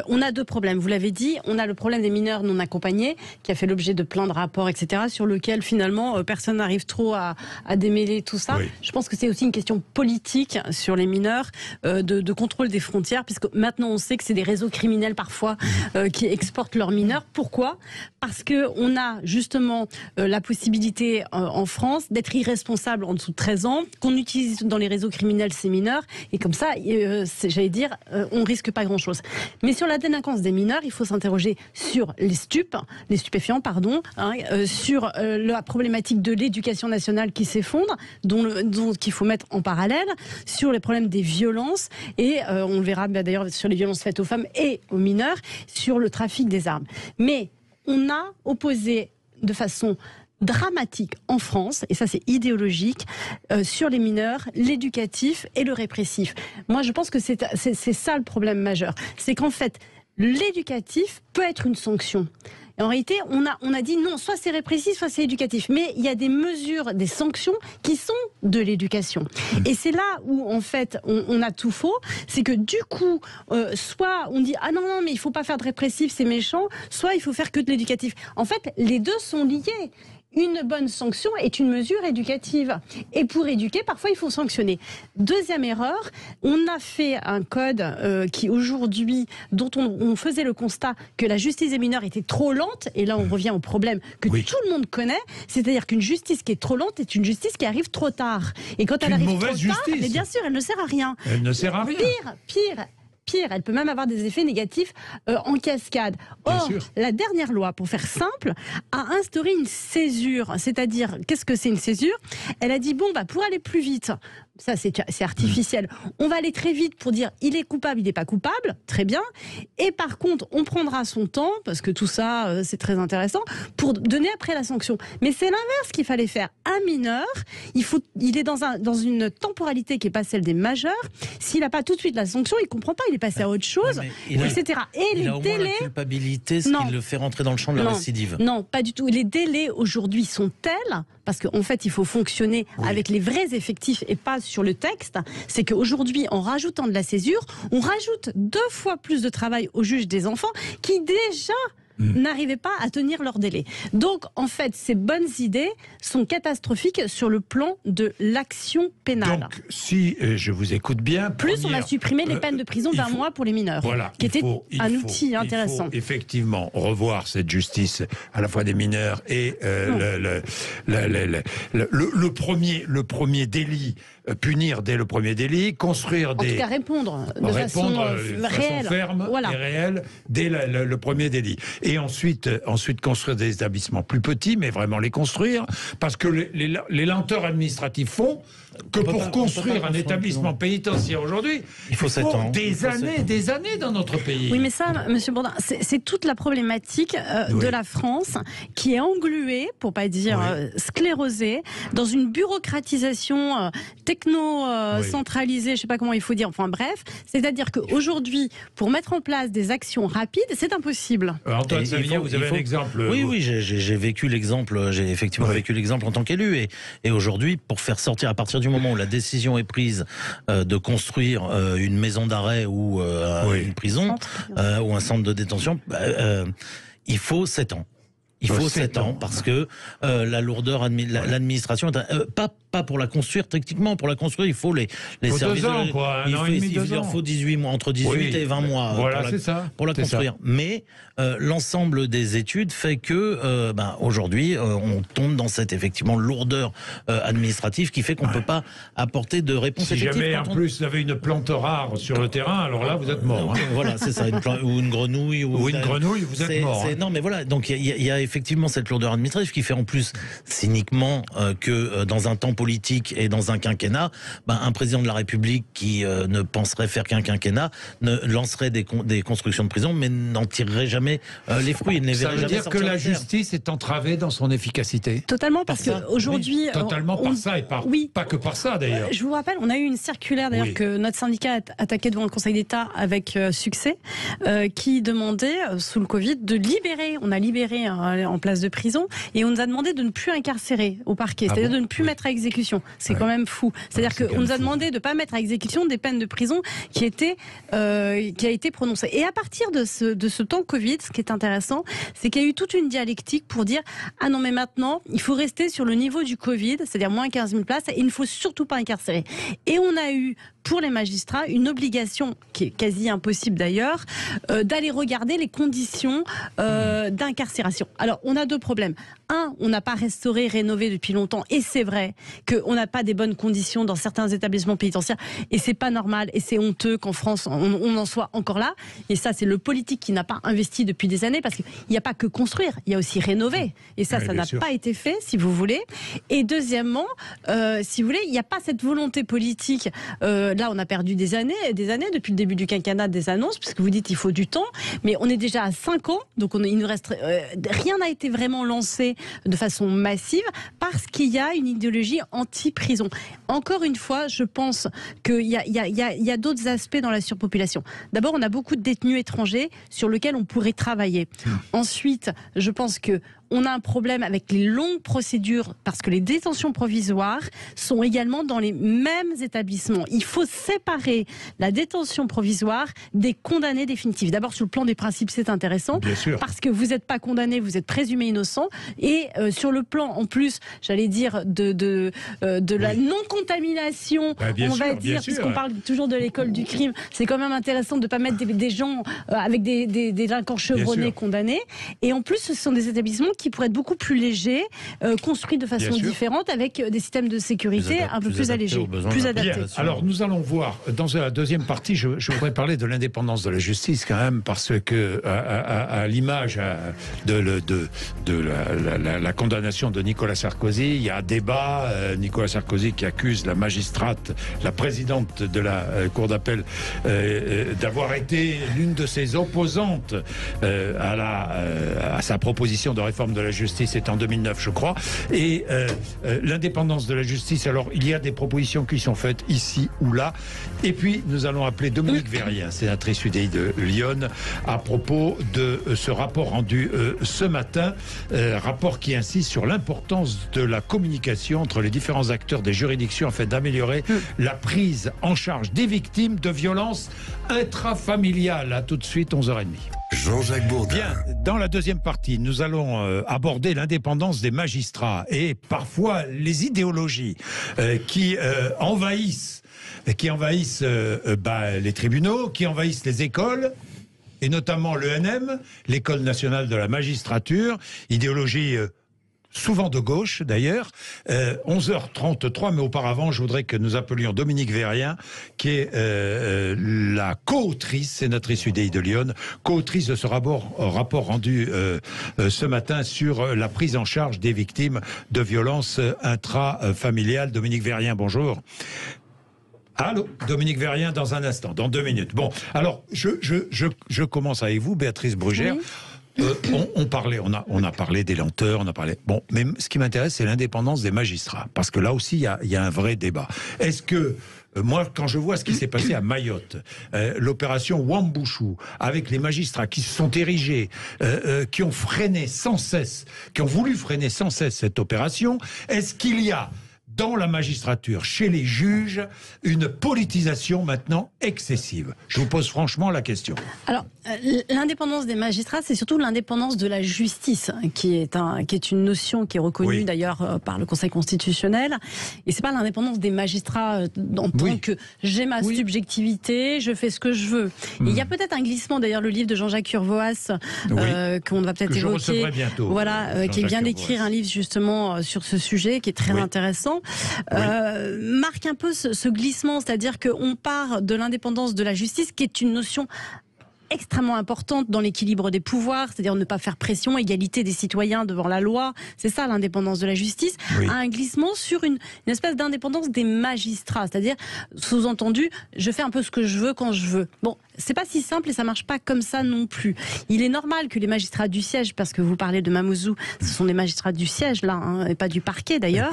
On a deux problèmes, vous l'avez dit. On a le problème des mineurs non accompagnés, qui a fait l'objet de plein de rapports, etc., sur lequel finalement personne n'arrive trop à démêler tout ça. Je pense que c'est aussi une question politique sur les mineurs, de contrôle des frontières, puisque maintenant on sait que c'est des réseaux criminels parfois qui exportent leurs mineurs. Pourquoi? Parce qu'on a justement la possibilité en France d'être irresponsable en dessous de 13 ans, qu'on utilise dans les réseaux criminels ces mineurs, et comme ça, j'allais dire, on risque pas grand-chose. Mais sur la délinquance des mineurs, il faut s'interroger sur les stupéfiants, sur la problématique de l'éducation nationale qui s'effondre, dont qu'il faut mettre en parallèle, sur les problèmes des violences, et on le verra d'ailleurs sur les violences faites aux femmes et aux mineurs, sur le trafic des armes. Mais on a opposé de façon dramatique en France, et ça c'est idéologique, sur les mineurs, l'éducatif et le répressif. Moi je pense que c'est ça le problème majeur. C'est qu'en fait, l'éducatif peut être une sanction. Et en réalité, on a dit non, soit c'est répressif, soit c'est éducatif. Mais il y a des mesures, des sanctions qui sont de l'éducation. Et c'est là où, en fait, on a tout faux. C'est que du coup, soit on dit ah non, mais il faut pas faire de répressif, c'est méchant, soit il faut faire que de l'éducatif. En fait, les deux sont liés. Une bonne sanction est une mesure éducative. Et pour éduquer, parfois, il faut sanctionner. Deuxième erreur, on a fait un code qui aujourd'hui, dont on faisait le constat que la justice des mineurs était trop lente. Et là, on revient au problème que tout le monde connaît. C'est-à-dire qu'une justice qui est trop lente est une justice qui arrive trop tard. Et quand elle arrive trop tard, mais bien sûr, elle ne sert à rien. Elle ne sert à rien. Pire, elle peut même avoir des effets négatifs en cascade. Or, la dernière loi, pour faire simple, a instauré une césure. C'est-à-dire, qu'est-ce que c'est une césure? Elle a dit, bon, pour aller plus vite, ça c'est artificiel, on va aller très vite pour dire il est coupable, il n'est pas coupable, très bien. Et par contre, on prendra son temps, parce que tout ça, c'est très intéressant, pour donner après la sanction. Mais c'est l'inverse qu'il fallait faire. Un mineur, il est dans une temporalité qui n'est pas celle des majeurs. S'il n'a pas tout de suite la sanction, il ne comprend pas, il est passé à autre chose, etc. Et il les a au délais... moins la culpabilité, ce qui le fait rentrer dans le champ de la récidive. Non, pas du tout. Les délais aujourd'hui sont tels, parce qu'en fait, il faut fonctionner avec les vrais effectifs et pas sur le texte. C'est qu'aujourd'hui, en rajoutant de la césure, on rajoute 2 fois plus de travail aux juges des enfants qui déjà n'arrivaient pas à tenir leur délai. Donc, en fait, ces bonnes idées sont catastrophiques sur le plan de l'action pénale. Donc, si je vous écoute bien... Plus, on a supprimé les peines de prison d'1 mois pour les mineurs, qui était un outil intéressant. Il faut effectivement revoir cette justice à la fois des mineurs et le premier délit, punir dès le premier délit, construire des... En tout cas, répondre de façon réelle. Ferme et réelle dès le premier délit. Et ensuite construire des établissements plus petits, mais vraiment les construire, parce que les lenteurs administratives font que pour construire un établissement pénitentiaire aujourd'hui, il faut 7 ans. Des années dans notre pays. Oui, mais ça, Monsieur Bourdin, c'est toute la problématique de la France qui est engluée, pour pas dire sclérosée, dans une bureaucratisation techno-centralisée, je sais pas comment il faut dire, enfin bref, c'est-à-dire qu'aujourd'hui, pour mettre en place des actions rapides, c'est impossible. Antoine Savigny, vous avez un exemple. Oui, j'ai vécu l'exemple, j'ai effectivement vécu l'exemple en tant qu'élu, et aujourd'hui, pour faire sortir, à partir du moment où la décision est prise de construire une maison d'arrêt ou une prison ou un centre de détention, il faut 7 ans. Il faut 7 ans parce que la lourdeur, l'administration, pas pour la construire techniquement, pour la construire, il faut les services. 2 ans, quoi, un an et demi, 2 ans. Il faut 18 mois, entre 18 et 20 mois pour la construire. Mais l'ensemble des études fait que aujourd'hui, on tombe dans cette effectivement lourdeur administrative qui fait qu'on ne peut pas apporter de réponse effective. Si jamais en plus vous avez une plante rare sur le terrain, alors là vous êtes mort. Voilà, c'est ça, ou une grenouille. Ou une grenouille, vous êtes mort. Non, mais voilà, donc il y a effectivement cette lourdeur administrative qui fait en plus cyniquement que dans un temps politique et dans un quinquennat, un président de la République qui ne penserait faire qu'un quinquennat ne lancerait des constructions de prisons, mais n'en tirerait jamais les fruits. Il ne les verrait jamais. Ça veut dire que la justice est entravée dans son efficacité. Totalement, parce qu'aujourd'hui... Oui, totalement par ça et pas que par ça d'ailleurs. Je vous rappelle, on a eu une circulaire d'ailleurs que notre syndicat a attaquée devant le Conseil d'État avec succès, qui demandait, sous le Covid, de libérer. On a libéré en place de prison et on nous a demandé de ne plus incarcérer au parquet, c'est-à-dire de ne plus mettre à exécution. C'est quand même fou. C'est-à-dire qu'on nous a demandé de ne pas mettre à exécution des peines de prison qui a été prononcée. Et à partir de ce temps Covid, ce qui est intéressant, c'est qu'il y a eu toute une dialectique pour dire ah non mais maintenant il faut rester sur le niveau du Covid, c'est-à-dire moins 15 000 places, et il ne faut surtout pas incarcérer. Et on a eu pour les magistrats une obligation qui est quasi impossible d'ailleurs, d'aller regarder les conditions d'incarcération. Alors on a deux problèmes. Un, on n'a pas restauré, rénové depuis longtemps, et c'est vrai qu'on n'a pas des bonnes conditions dans certains établissements pénitentiaires, et c'est pas normal, et c'est honteux qu'en France on en soit encore là. Et ça, c'est le politique qui n'a pas investi depuis des années, parce qu'il n'y a pas que construire, il y a aussi rénover. Et ça n'a pas été fait, si vous voulez. Et deuxièmement, si vous voulez, il n'y a pas cette volonté politique. Là, on a perdu des années depuis le début du quinquennat des annonces, puisque vous dites qu'il faut du temps, mais on est déjà à 5 ans, donc il nous reste rien n'a été vraiment lancé de façon massive parce qu'il y a une idéologie anti-prison. Encore une fois, je pense qu'il y a d'autres aspects dans la surpopulation. D'abord, on a beaucoup de détenus étrangers sur lesquels on pourrait travailler. Ensuite, je pense que on a un problème avec les longues procédures parce que les détentions provisoires sont également dans les mêmes établissements. Il faut séparer la détention provisoire des condamnés définitifs. D'abord, sur le plan des principes, c'est intéressant parce que vous n'êtes pas condamné, vous êtes présumé innocent. Et sur le plan, en plus, j'allais dire, de la non-contamination, on va dire, puisqu'on parle toujours de l'école du crime, c'est quand même intéressant de ne pas mettre des gens avec des délinquants chevronnés condamnés. Et en plus, ce sont des établissements qui pourraient être beaucoup plus légers, construits de façon différente, avec des systèmes de sécurité un peu plus allégés, plus adaptés. Bien. Alors nous allons voir, dans la deuxième partie, je voudrais parler de l'indépendance de la justice quand même, parce que à l'image de la condamnation de Nicolas Sarkozy, il y a un débat, Nicolas Sarkozy qui accuse la magistrate, la présidente de la Cour d'appel, d'avoir été l'une de ses opposantes à sa proposition de réforme de la justice, c'est en 2009 je crois, et l'indépendance de la justice, alors il y a des propositions qui sont faites ici ou là, et puis nous allons appeler Dominique Vérien, sénatrice UDI de Lyon, à propos de ce rapport rendu ce matin, rapport qui insiste sur l'importance de la communication entre les différents acteurs des juridictions afin d'améliorer la prise en charge des victimes de violences intrafamiliales. À tout de suite, 11h30. Jean-Jacques Bourdin. Bien, dans la deuxième partie, nous allons aborder l'indépendance des magistrats et parfois les idéologies qui envahissent les tribunaux, qui envahissent les écoles, et notamment l'ENM, l'École nationale de la magistrature, idéologie souvent de gauche d'ailleurs. 11h33, mais auparavant, je voudrais que nous appelions Dominique Vérien, qui est la co-autrice, sénatrice UDI de Lyon, co-autrice de ce rapport rendu ce matin sur la prise en charge des victimes de violences intrafamiliales. Dominique Vérien, bonjour. Allô, Dominique Vérien, dans un instant, dans 2 minutes. Bon, alors, je commence avec vous, Béatrice Brugère. Oui. On a parlé des lenteurs, Bon, mais ce qui m'intéresse, c'est l'indépendance des magistrats, parce que là aussi, il y a un vrai débat. Est-ce que moi, quand je vois ce qui s'est passé à Mayotte, l'opération Wambushu, avec les magistrats qui se sont érigés, qui ont voulu freiner sans cesse cette opération, est-ce qu'il y a dans la magistrature, chez les juges, une politisation maintenant excessive? Je vous pose franchement la question. Alors, l'indépendance des magistrats, c'est surtout l'indépendance de la justice, qui est une notion qui est reconnue d'ailleurs par le Conseil constitutionnel. Et c'est pas l'indépendance des magistrats en tant que j'ai ma subjectivité, je fais ce que je veux. Il y a peut-être un glissement, d'ailleurs, le livre de Jean-Jacques Urvoas, qu'on va peut-être évoquer, bientôt, qui vient d'écrire un livre justement sur ce sujet, qui est très intéressant. Marque un peu ce glissement, c'est-à-dire qu'on part de l'indépendance de la justice, qui est une notion extrêmement importante dans l'équilibre des pouvoirs, c'est-à-dire ne pas faire pression, égalité des citoyens devant la loi, c'est ça l'indépendance de la justice, à un glissement sur une espèce d'indépendance des magistrats, c'est-à-dire, sous-entendu, je fais un peu ce que je veux quand je veux. Bon, c'est pas si simple et ça marche pas comme ça non plus. Il est normal que les magistrats du siège, parce que vous parlez de Mamoudzou, ce sont des magistrats du siège là, et pas du parquet d'ailleurs,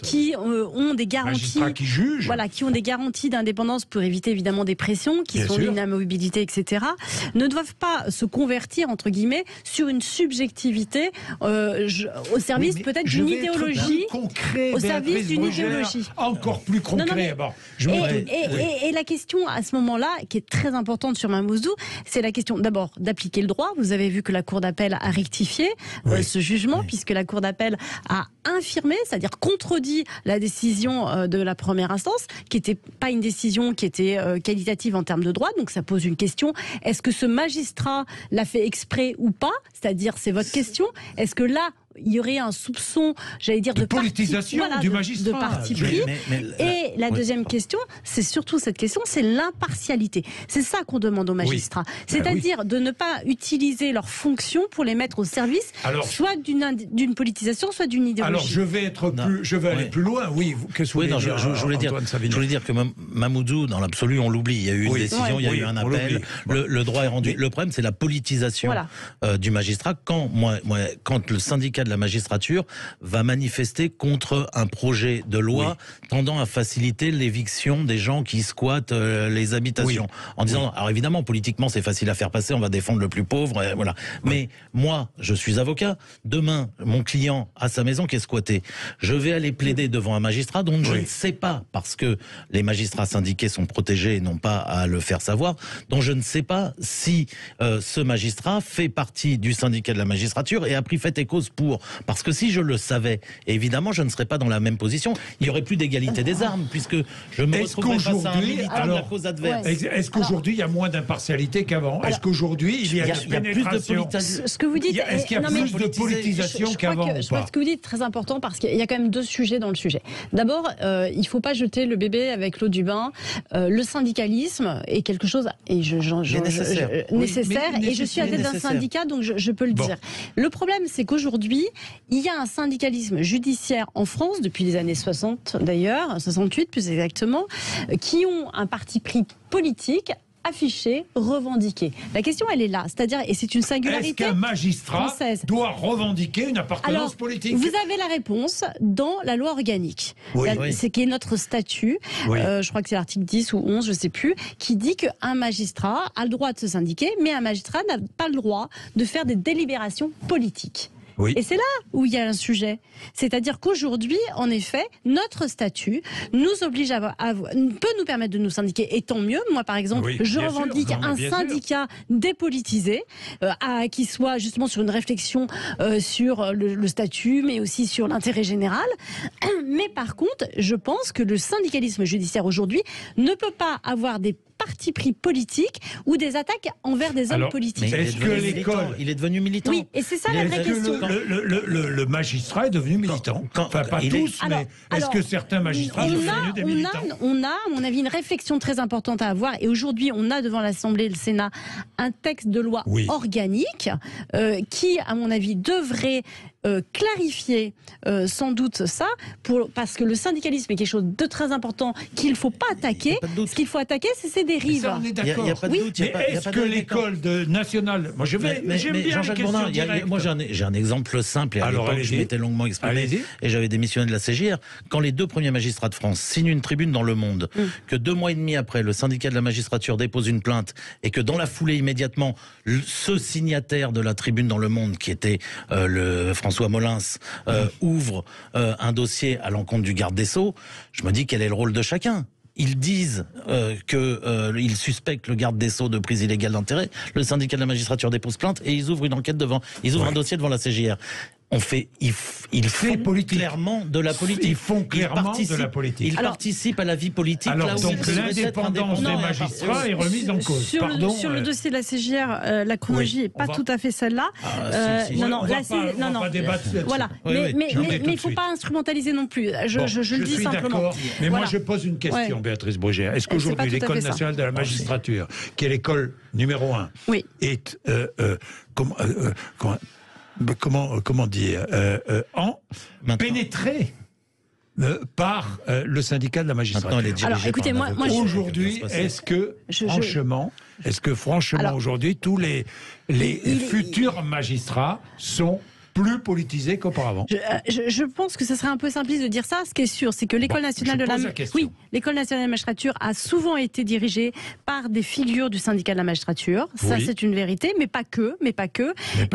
qui ont des garanties, qui jugent, voilà, qui ont des garanties d'indépendance pour éviter évidemment des pressions, qui sont l'inamovibilité, etc., ne doivent pas se convertir entre guillemets sur une subjectivité au service peut-être d'une idéologie, au service d'une idéologie. Encore plus concret. Et la question à ce moment-là, qui est très importante sur Mamoudzou, c'est la question d'abord d'appliquer le droit. Vous avez vu que la Cour d'appel a rectifié ce jugement, puisque la Cour d'appel a infirmé, c'est-à-dire contredit la décision de la première instance, qui n'était pas une décision qui était qualitative en termes de droit. Donc ça pose une question. Est-ce que ce magistrat l'a fait exprès ou pas? C'est-à-dire, c'est votre question. Est-ce que là, il y aurait un soupçon, j'allais dire, de politisation du magistrat, de parti pris. Et la deuxième question, c'est surtout cette question, c'est l'impartialité. C'est ça qu'on demande aux magistrats. C'est-à-dire de ne pas utiliser leurs fonctions pour les mettre au service, soit d'une politisation, soit d'une idéologie. Alors je vais aller plus loin. Oui, qu'est-ce que vous voulez dire, je voulais dire que Mamoudzou, dans l'absolu, on l'oublie. Il y a eu une décision, il y a eu un appel, le droit est rendu. Le problème, c'est la politisation du magistrat. Quand le syndicat de la magistrature va manifester contre un projet de loi tendant à faciliter l'éviction des gens qui squattent les habitations. En disant, alors évidemment, politiquement, c'est facile à faire passer, on va défendre le plus pauvre, voilà. Mais moi, je suis avocat. Demain, mon client a sa maison qui est squattée. Je vais aller plaider devant un magistrat dont je ne sais pas, parce que les magistrats syndiqués sont protégés et n'ont pas à le faire savoir, dont je ne sais pas si ce magistrat fait partie du syndicat de la magistrature et a pris fait et cause pour. Parce que si je le savais, évidemment, je ne serais pas dans la même position. Il n'y aurait plus d'égalité des armes, puisque je me retrouverais face à un militant de la cause adverse. Est-ce qu'aujourd'hui, il y a moins d'impartialité qu'avant? Est-ce qu'aujourd'hui, il y a plus de politisation? Ce que vous dites, est-ce qu'il y a plus de politisation qu'avant? Je pense que ce que vous dites est très important, parce qu'il y a quand même deux sujets dans le sujet. D'abord, il ne faut pas jeter le bébé avec l'eau du bain. Le syndicalisme est quelque chose nécessaire. Et je suis à tête d'un syndicat, donc je peux le dire. Le problème, c'est qu'aujourd'hui, il y a un syndicalisme judiciaire en France, depuis les années 60 d'ailleurs, 68 plus exactement, qui ont un parti pris politique affiché, revendiqué. La question, elle est là. C'est-à-dire, et c'est une singularité est-ce qu'un magistrat française doit revendiquer une appartenance politique? Vous avez la réponse dans la loi organique. C'est qui est notre statut. Je crois que c'est l'article 10 ou 11, je ne sais plus, qui dit qu'un magistrat a le droit de se syndiquer, mais un magistrat n'a pas le droit de faire des délibérations politiques. Et c'est là où il y a un sujet. C'est-à-dire qu'aujourd'hui, en effet, notre statut nous oblige peut nous permettre de nous syndiquer. Et tant mieux. Moi, par exemple, je revendique un syndicat dépolitisé, qui soit justement sur une réflexion sur le statut, mais aussi sur l'intérêt général. Mais par contre, je pense que le syndicalisme judiciaire aujourd'hui ne peut pas avoir des parti pris politique ou des attaques envers des hommes politiques. Est-ce que l'école... Il est devenu militant. Oui, et c'est ça la vraie question. Le magistrat est devenu militant. Enfin, pas tous, mais est-ce que certains magistrats sont devenus des militants? On a, à mon avis, une réflexion très importante à avoir. Et aujourd'hui, on a devant l'Assemblée et le Sénat un texte de loi organique qui, à mon avis, devrait clarifier sans doute ça, parce que le syndicalisme est quelque chose de très important qu'il ne faut pas attaquer. Ce qu'il faut attaquer, c'est ces dérives. Ça, on est d'accord. Mais est-ce que l'école nationale... Moi, j'aime bien les questions directes. Moi, j'ai un exemple simple. Et à l'époque, je m'étais longuement exprimé et j'avais démissionné de la CJR. Quand les deux premiers magistrats de France signent une tribune dans Le Monde, que 2 mois et demi après, le syndicat de la magistrature dépose une plainte et que dans la foulée, immédiatement, ce signataire de la tribune dans Le Monde, qui était le François Molins, ouvre un dossier à l'encontre du garde des Sceaux, je me dis quel est le rôle de chacun. Ils disent qu'ils suspectent le garde des Sceaux de prise illégale d'intérêt. Le syndicat de la magistrature dépose plainte et ils ouvrent une enquête un dossier devant la CJR. ils font clairement de la politique. Ils font clairement de la politique. Ils participent à la vie politique. Alors, là où donc l'indépendance des magistrats est remise en cause. Sur le dossier de la CJR, la chronologie n'est pas tout à fait celle-là. Non, voilà. Mais il ne faut pas instrumentaliser non plus. Je le dis simplement. Mais moi, je pose une question, Béatrice Brogère. Est-ce qu'aujourd'hui, l'École nationale de la magistrature, qui est l'école numéro 1, est comment dire, pénétré par le syndicat de la magistrature. Alors, écoutez, moi aujourd'hui, est-ce que franchement, aujourd'hui, tous les futurs magistrats sont plus politisés qu'auparavant? Je pense que ce serait un peu simpliste de dire ça. Ce qui est sûr, c'est que l'École nationale de l'École nationale de la magistrature a souvent été dirigée par des figures du syndicat de la magistrature. Ça, c'est une vérité, mais pas que.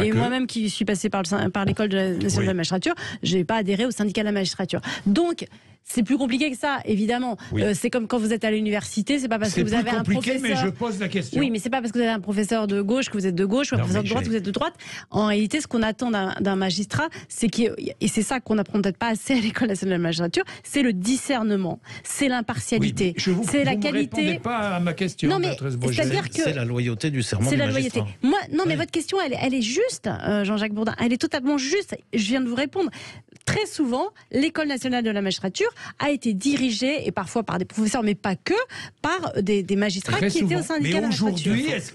Et moi-même, qui suis passée par l'École nationale de la magistrature, je n'ai pas adhéré au syndicat de la magistrature. Donc, c'est plus compliqué que ça, évidemment. C'est comme quand vous êtes à l'université, c'est pas parce que vous avez un professeur. Mais je pose la question. Oui, mais c'est pas parce que vous avez un professeur de gauche que vous êtes de gauche, ou un professeur de droite que vous êtes de droite. En réalité, ce qu'on attend d'un magistrat, c'est et c'est ça qu'on n'apprend peut-être pas assez à l'École nationale de la magistrature, c'est le discernement, c'est l'impartialité, c'est la qualité. Vous ne répondez pas à ma question. Non, mais c'est-à-dire que c'est la loyauté du serment du magistrat. Mais votre question, elle est juste, Jean-Jacques Bourdin. Elle est totalement juste. Je viens de vous répondre. Très souvent, l'École nationale de la magistrature a été dirigée, et parfois par des professeurs, mais pas que, par des magistrats qui étaient au syndicat de la magistrature. Mais aujourd'hui, est-ce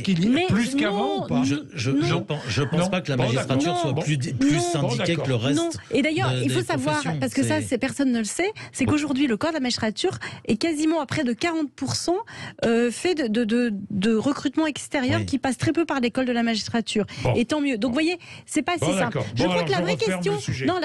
qu'il y a plus qu'avant ou pas? Je pense pas que la magistrature soit plus syndiquée que le reste. Non. Et d'ailleurs, il faut savoir, parce que ça, personne ne le sait, c'est qu'aujourd'hui, le corps de la magistrature est quasiment à près de 40% fait de recrutement extérieur qui passe très peu par l'école de la magistrature. Et tant mieux. Donc, vous voyez, c'est pas si simple. Je crois que la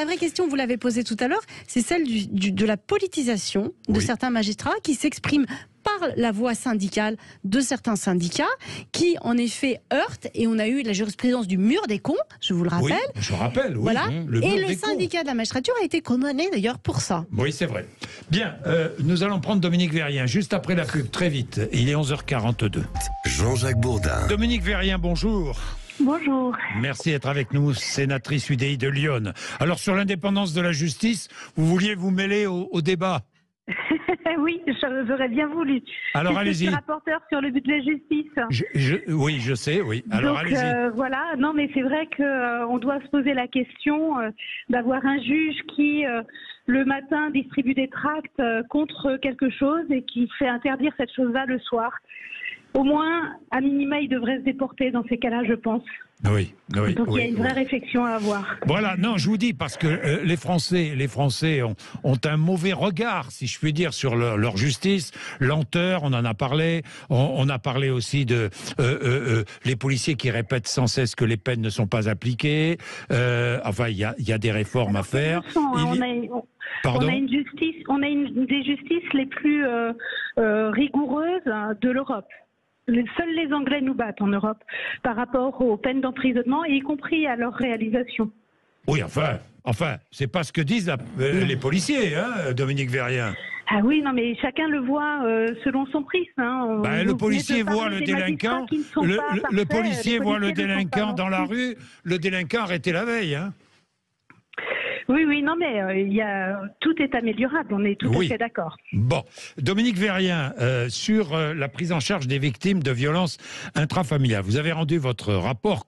vraie question, vous l'avez posée tout à l'heure, c'est celle de la politisation de certains magistrats qui s'expriment par la voix syndicale de certains syndicats qui, en effet, heurtent. Et on a eu la jurisprudence du mur des cons, je vous le rappelle. Oui, je rappelle, oui. Voilà. Et le syndicat de la magistrature a été condamné, d'ailleurs, pour ça. Oui, c'est vrai. Bien, nous allons prendre Dominique Verrien juste après la pub, très vite. Il est 11h42. Jean-Jacques Bourdin. Dominique Verrien, bonjour. Bonjour. Merci d'être avec nous, sénatrice UDI de Lyon. Alors, sur l'indépendance de la justice, vous vouliez vous mêler au débat? Oui, j'aurais bien voulu. Alors, allez-y. Je suis rapporteur sur le budget justice. Oui, je sais, oui. Alors, allez-y. Voilà, non, mais c'est vrai qu'on doit se poser la question d'avoir un juge qui, le matin, distribue des tracts contre quelque chose et qui fait interdire cette chose-là le soir. Au moins, à minima, il devrait se déporter dans ces cas-là, je pense. Oui. Donc il y a une vraie réflexion à avoir. Voilà, non, je vous dis, parce que les Français ont un mauvais regard, si je puis dire, sur leur justice. Lenteur, on en a parlé. On a parlé aussi de les policiers qui répètent sans cesse que les peines ne sont pas appliquées. Enfin, il y a des réformes à faire. On a une des justices les plus rigoureuses de l'Europe. Seuls les Anglais nous battent en Europe par rapport aux peines d'emprisonnement, y compris à leur réalisation. Oui, enfin, c'est pas ce que disent les policiers, hein, Dominique Verrien. Ah oui, non, mais chacun le voit selon son prisme. Hein. Le policier voit le délinquant, le policier voit le délinquant dans la rue, le délinquant arrêté la veille, hein. Oui, non, mais tout est améliorable, on est tout à fait d'accord. Bon, Dominique Verrien, sur la prise en charge des victimes de violences intrafamiliales, vous avez rendu votre rapport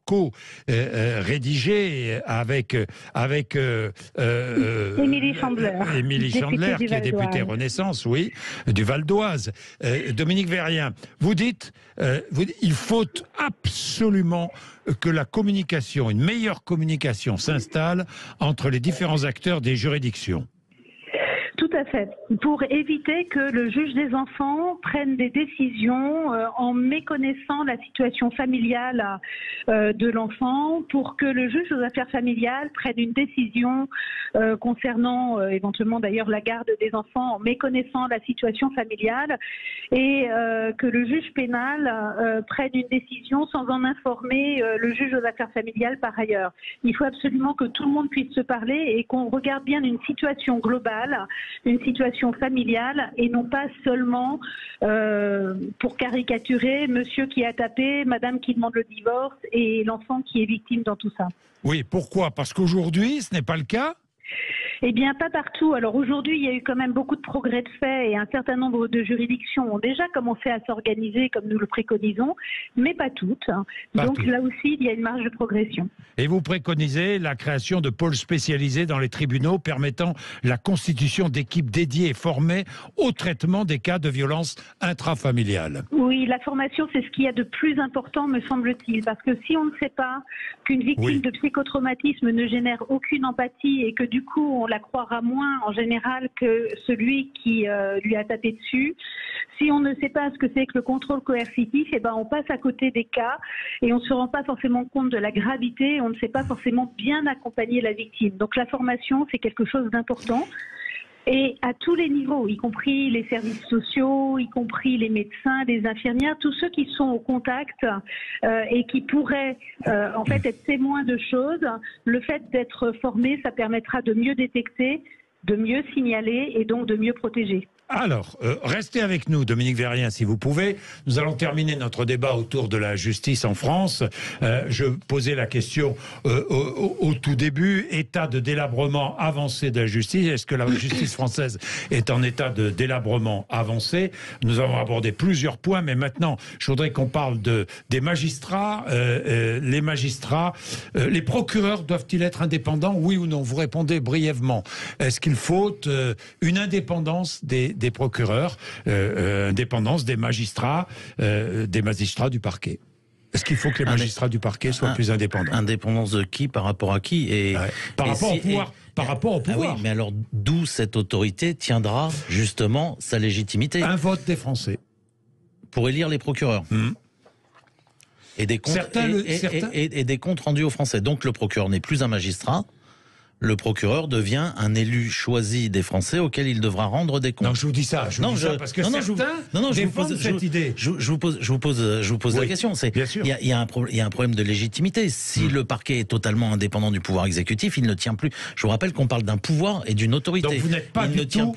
rédigé avec Émilie Chandler, qui est députée Renaissance, du Val d'Oise. Dominique Verrien, vous dites il faut absolument que la communication, une meilleure communication s'installe entre les différents acteurs des juridictions. Tout à fait. Pour éviter que le juge des enfants prenne des décisions en méconnaissant la situation familiale de l'enfant, pour que le juge aux affaires familiales prenne une décision concernant éventuellement d'ailleurs la garde des enfants en méconnaissant la situation familiale, et que le juge pénal prenne une décision sans en informer le juge aux affaires familiales par ailleurs. Il faut absolument que tout le monde puisse se parler et qu'on regarde bien une situation globale une situation familiale et non pas seulement pour caricaturer monsieur qui a tapé, madame qui demande le divorce et l'enfant qui est victime dans tout ça. Oui, pourquoi? Parce qu'aujourd'hui, ce n'est pas le cas? Eh bien, pas partout. Alors aujourd'hui, il y a eu quand même beaucoup de progrès de fait et un certain nombre de juridictions ont déjà commencé à s'organiser comme nous le préconisons, mais pas toutes. Donc là aussi, il y a une marge de progression. Et vous préconisez la création de pôles spécialisés dans les tribunaux permettant la constitution d'équipes dédiées et formées au traitement des cas de violence intrafamiliale. Oui, la formation, c'est ce qu'il y a de plus important, me semble-t-il, parce que si on ne sait pas qu'une victime de psychotraumatisme ne génère aucune empathie et que du coup, on la croira moins en général que celui qui lui a tapé dessus. Si on ne sait pas ce que c'est que le contrôle coercitif, eh ben on passe à côté des cas et on ne se rend pas forcément compte de la gravité et on ne sait pas forcément bien accompagner la victime. Donc la formation, c'est quelque chose d'important. Et à tous les niveaux, y compris les services sociaux, y compris les médecins, les infirmières, tous ceux qui sont au contact et qui pourraient en fait être témoins de choses, le fait d'être formé, ça permettra de mieux détecter, de mieux signaler et donc de mieux protéger. Alors, restez avec nous, Dominique Vérien, si vous pouvez. Nous allons terminer notre débat autour de la justice en France. Je posais la question au tout début, état de délabrement avancé de la justice. Est-ce que la justice française est en état de délabrement avancé? Nous avons abordé plusieurs points, mais maintenant, je voudrais qu'on parle des magistrats. Les magistrats, les procureurs doivent-ils être indépendants? Oui ou non? Vous répondez brièvement. Est-ce qu'il faut une indépendance des procureurs, indépendance des magistrats du parquet? Est-ce qu'il faut que les magistrats du parquet soient plus indépendants? Indépendance de qui? Par rapport à qui? Par rapport au pouvoir. Par rapport au pouvoir. Ah oui, mais alors d'où cette autorité tiendra justement sa légitimité? Un vote des Français. Pour élire les procureurs. Et des comptes, et des comptes rendus aux Français. Donc le procureur n'est plus un magistrat. Le procureur devient un élu choisi des Français auquel il devra rendre des comptes. Non, je vous dis ça. Je vous dis ça parce que certains défendent cette idée. Je vous pose la question. Bien sûr. Il y a un problème de légitimité. Si le parquet est totalement indépendant du pouvoir exécutif, il ne tient plus. Je vous rappelle qu'on parle d'un pouvoir et d'une autorité. Donc vous n'êtes pas du tout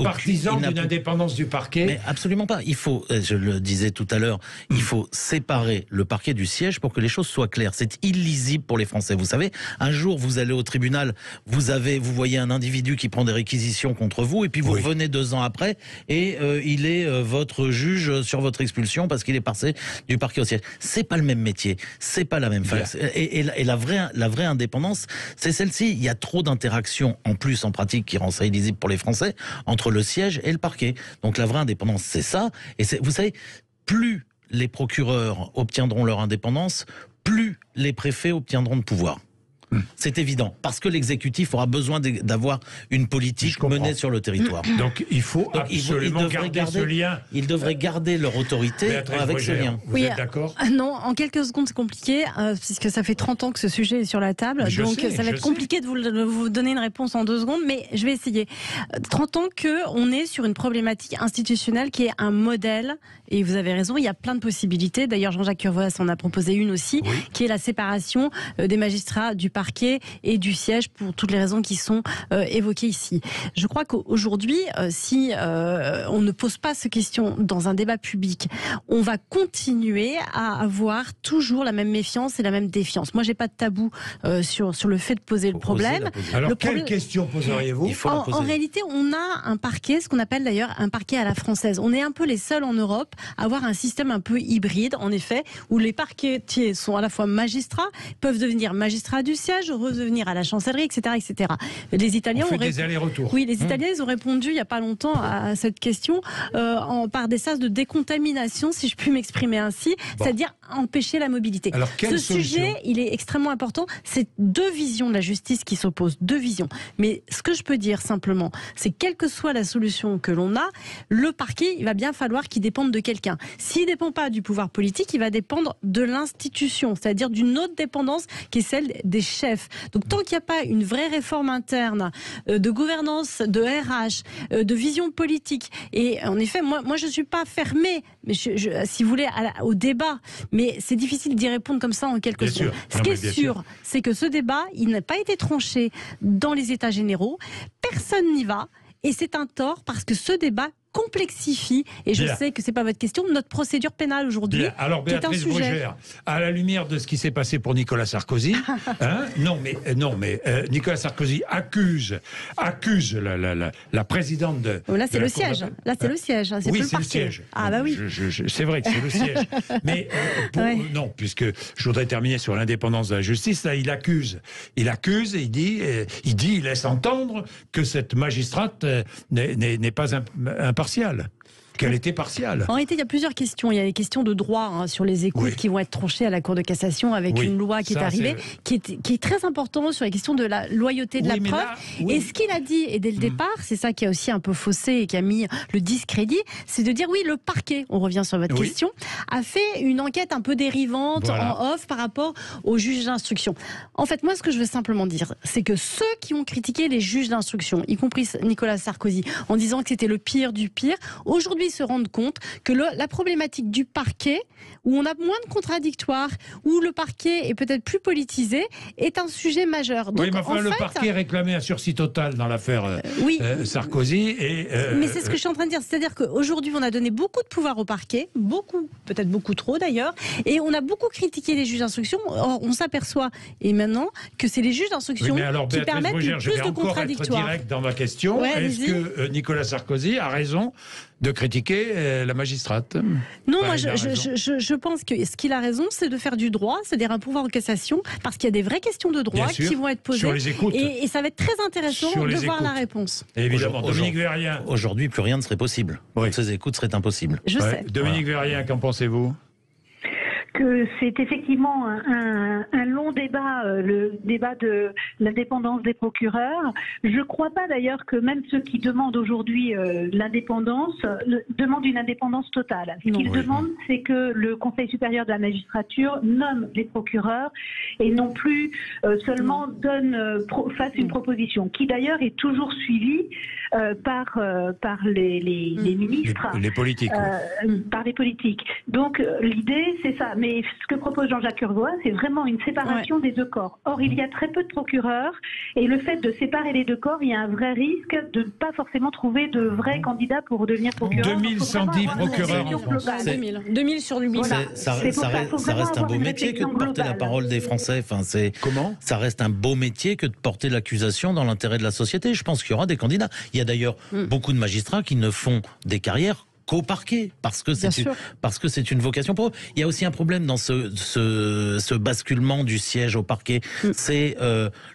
partisan d'une indépendance du parquet? Mais absolument pas. Il faut, je le disais tout à l'heure, il faut séparer le parquet du siège pour que les choses soient claires. C'est illisible pour les Français. Vous savez, un jour vous allez au tribunal, vous voyez un individu qui prend des réquisitions contre vous, et puis vous revenez 2 ans après, et il est votre juge sur votre expulsion parce qu'il est passé du parquet au siège. C'est pas le même métier, c'est pas la même face. Et la vraie indépendance, c'est celle-ci. Il y a trop d'interactions en plus en pratique qui rend ça illisible pour les Français entre le siège et le parquet. Donc la vraie indépendance, c'est ça. Et vous savez, plus les procureurs obtiendront leur indépendance, plus les préfets obtiendront de pouvoir. C'est évident, parce que l'exécutif aura besoin d'avoir une politique menée sur le territoire. Donc il faut absolument garder ce lien. Ils devraient garder leur autorité avec ce lien. Vous êtes d'accord? Non, en quelques secondes c'est compliqué, puisque ça fait 30 ans que ce sujet est sur la table, donc ça va être compliqué de vous donner une réponse en 2 secondes, mais je vais essayer. 30 ans qu'on est sur une problématique institutionnelle qui est un modèle, et vous avez raison, il y a plein de possibilités. D'ailleurs, Jean-Jacques Urvoas en a proposé une aussi, qui est la séparation des magistrats du parquet et du siège, pour toutes les raisons qui sont évoquées ici. Je crois qu'aujourd'hui, si on ne pose pas ces questions dans un débat public, on va continuer à avoir toujours la même méfiance et la même défiance. Moi, j'ai pas de tabou sur le fait de poser le problème. Alors, quelle question poseriez-vous? En réalité, on a un parquet, ce qu'on appelle d'ailleurs un parquet à la française. On est un peu les seuls en Europe à avoir un système un peu hybride, en effet, où les parquetiers sont à la fois magistrats, peuvent devenir magistrats du siège, revenir à la chancellerie, etc., etc. Les Italiens ont fait des allers-retours. Oui, les Italiens, ils ont répondu il y a pas longtemps à cette question par des sas de décontamination, si je puis m'exprimer ainsi, c'est-à-dire empêcher la mobilité. Alors, ce sujet, il est extrêmement important. C'est 2 visions de la justice qui s'opposent, 2 visions. Mais ce que je peux dire simplement, c'est quelle que soit la solution que l'on a, le parquet, il va bien falloir qu'il dépende de quelqu'un. S'il ne dépend pas du pouvoir politique, il va dépendre de l'institution, c'est-à-dire d'une autre dépendance qui est celle des chefs. Donc tant qu'il n'y a pas une vraie réforme interne de gouvernance, de RH, de vision politique, et en effet, moi je ne suis pas fermée, mais si vous voulez, au débat, mais c'est difficile d'y répondre comme ça en quelques secondes. Ce qui est sûr, c'est que ce débat, il n'a pas été tranché dans les États généraux, personne n'y va. Et c'est un tort parce que ce débat complexifie, et je sais que c'est pas votre question, notre procédure pénale aujourd'hui. Alors Béatrice Brugère, à la lumière de ce qui s'est passé pour Nicolas Sarkozy, Nicolas Sarkozy accuse la présidente de... Là c'est le siège, le siège. Oui, c'est le siège. Ah bah oui. C'est vrai que c'est le siège. Mais non, puisque je voudrais terminer sur l'indépendance de la justice, là il accuse et il laisse entendre que cette magistrate n'est pas impartiale. Qu'elle était partiale. En réalité, il y a plusieurs questions. Il y a les questions de droit sur les écoutes qui vont être tranchées à la Cour de cassation avec une loi qui est arrivée, qui est très importante sur les questions de la loyauté de la preuve. Et ce qu'il a dit, et dès le départ, c'est ça qui a aussi un peu faussé et qui a mis le discrédit, c'est de dire le parquet, on revient sur votre question, a fait une enquête un peu dérivante en off par rapport aux juges d'instruction. En fait, moi, ce que je veux simplement dire, c'est que ceux qui ont critiqué les juges d'instruction, y compris Nicolas Sarkozy, en disant que c'était le pire du pire, aujourd'hui se rendent compte que la problématique du parquet, où on a moins de contradictoires, où le parquet est peut-être plus politisé, est un sujet majeur. Donc, mais enfin, le parquet réclamait un sursis total dans l'affaire Sarkozy. Mais c'est ce que je suis en train de dire. C'est-à-dire qu'aujourd'hui, on a donné beaucoup de pouvoir au parquet, peut-être beaucoup trop d'ailleurs, et on a beaucoup critiqué les juges d'instruction. Or, on s'aperçoit, et maintenant, que c'est les juges d'instruction qui permettent plus de contradictoires. Être direct dans ma question. Est-ce que Nicolas Sarkozy a raison de critiquer la magistrate? Non, moi je pense que ce qu'il a raison, c'est de faire du droit, c'est-à-dire un pouvoir en cassation, parce qu'il y a des vraies questions de droit qui vont être posées. Sur les écoutes. Et ça va être très intéressant de voir la réponse. Évidemment, Dominique Vérien. Aujourd'hui, plus rien ne serait possible. Ces écoutes seraient impossibles. Je sais. Dominique Vérien, qu'en pensez-vous? Que c'est effectivement un long débat, le débat de l'indépendance des procureurs. Je ne crois pas d'ailleurs que même ceux qui demandent aujourd'hui l'indépendance demandent une indépendance totale. Ce qu'ils demandent, c'est que le Conseil supérieur de la magistrature nomme les procureurs et non plus seulement fasse une proposition, qui d'ailleurs est toujours suivie par les ministres. Les politiques. Par les politiques. Donc l'idée, c'est ça. Mais ce que propose Jean-Jacques Urvoas, c'est vraiment une séparation des deux corps. Or, il y a très peu de procureurs, et le fait de séparer les deux corps, il y a un vrai risque de ne pas forcément trouver de vrais candidats pour devenir procureur. 2110 procureurs en France. 2000 sur 8000. Ça reste un beau métier que de porter la parole des Français. Comment ? Ça reste un beau métier que de porter l'accusation dans l'intérêt de la société. Je pense qu'il y aura des candidats. Il y a d'ailleurs beaucoup de magistrats qui ne font des carrières qu'au parquet, parce que c'est une vocation pour eux. Il y a aussi un problème dans ce basculement du siège au parquet, c'est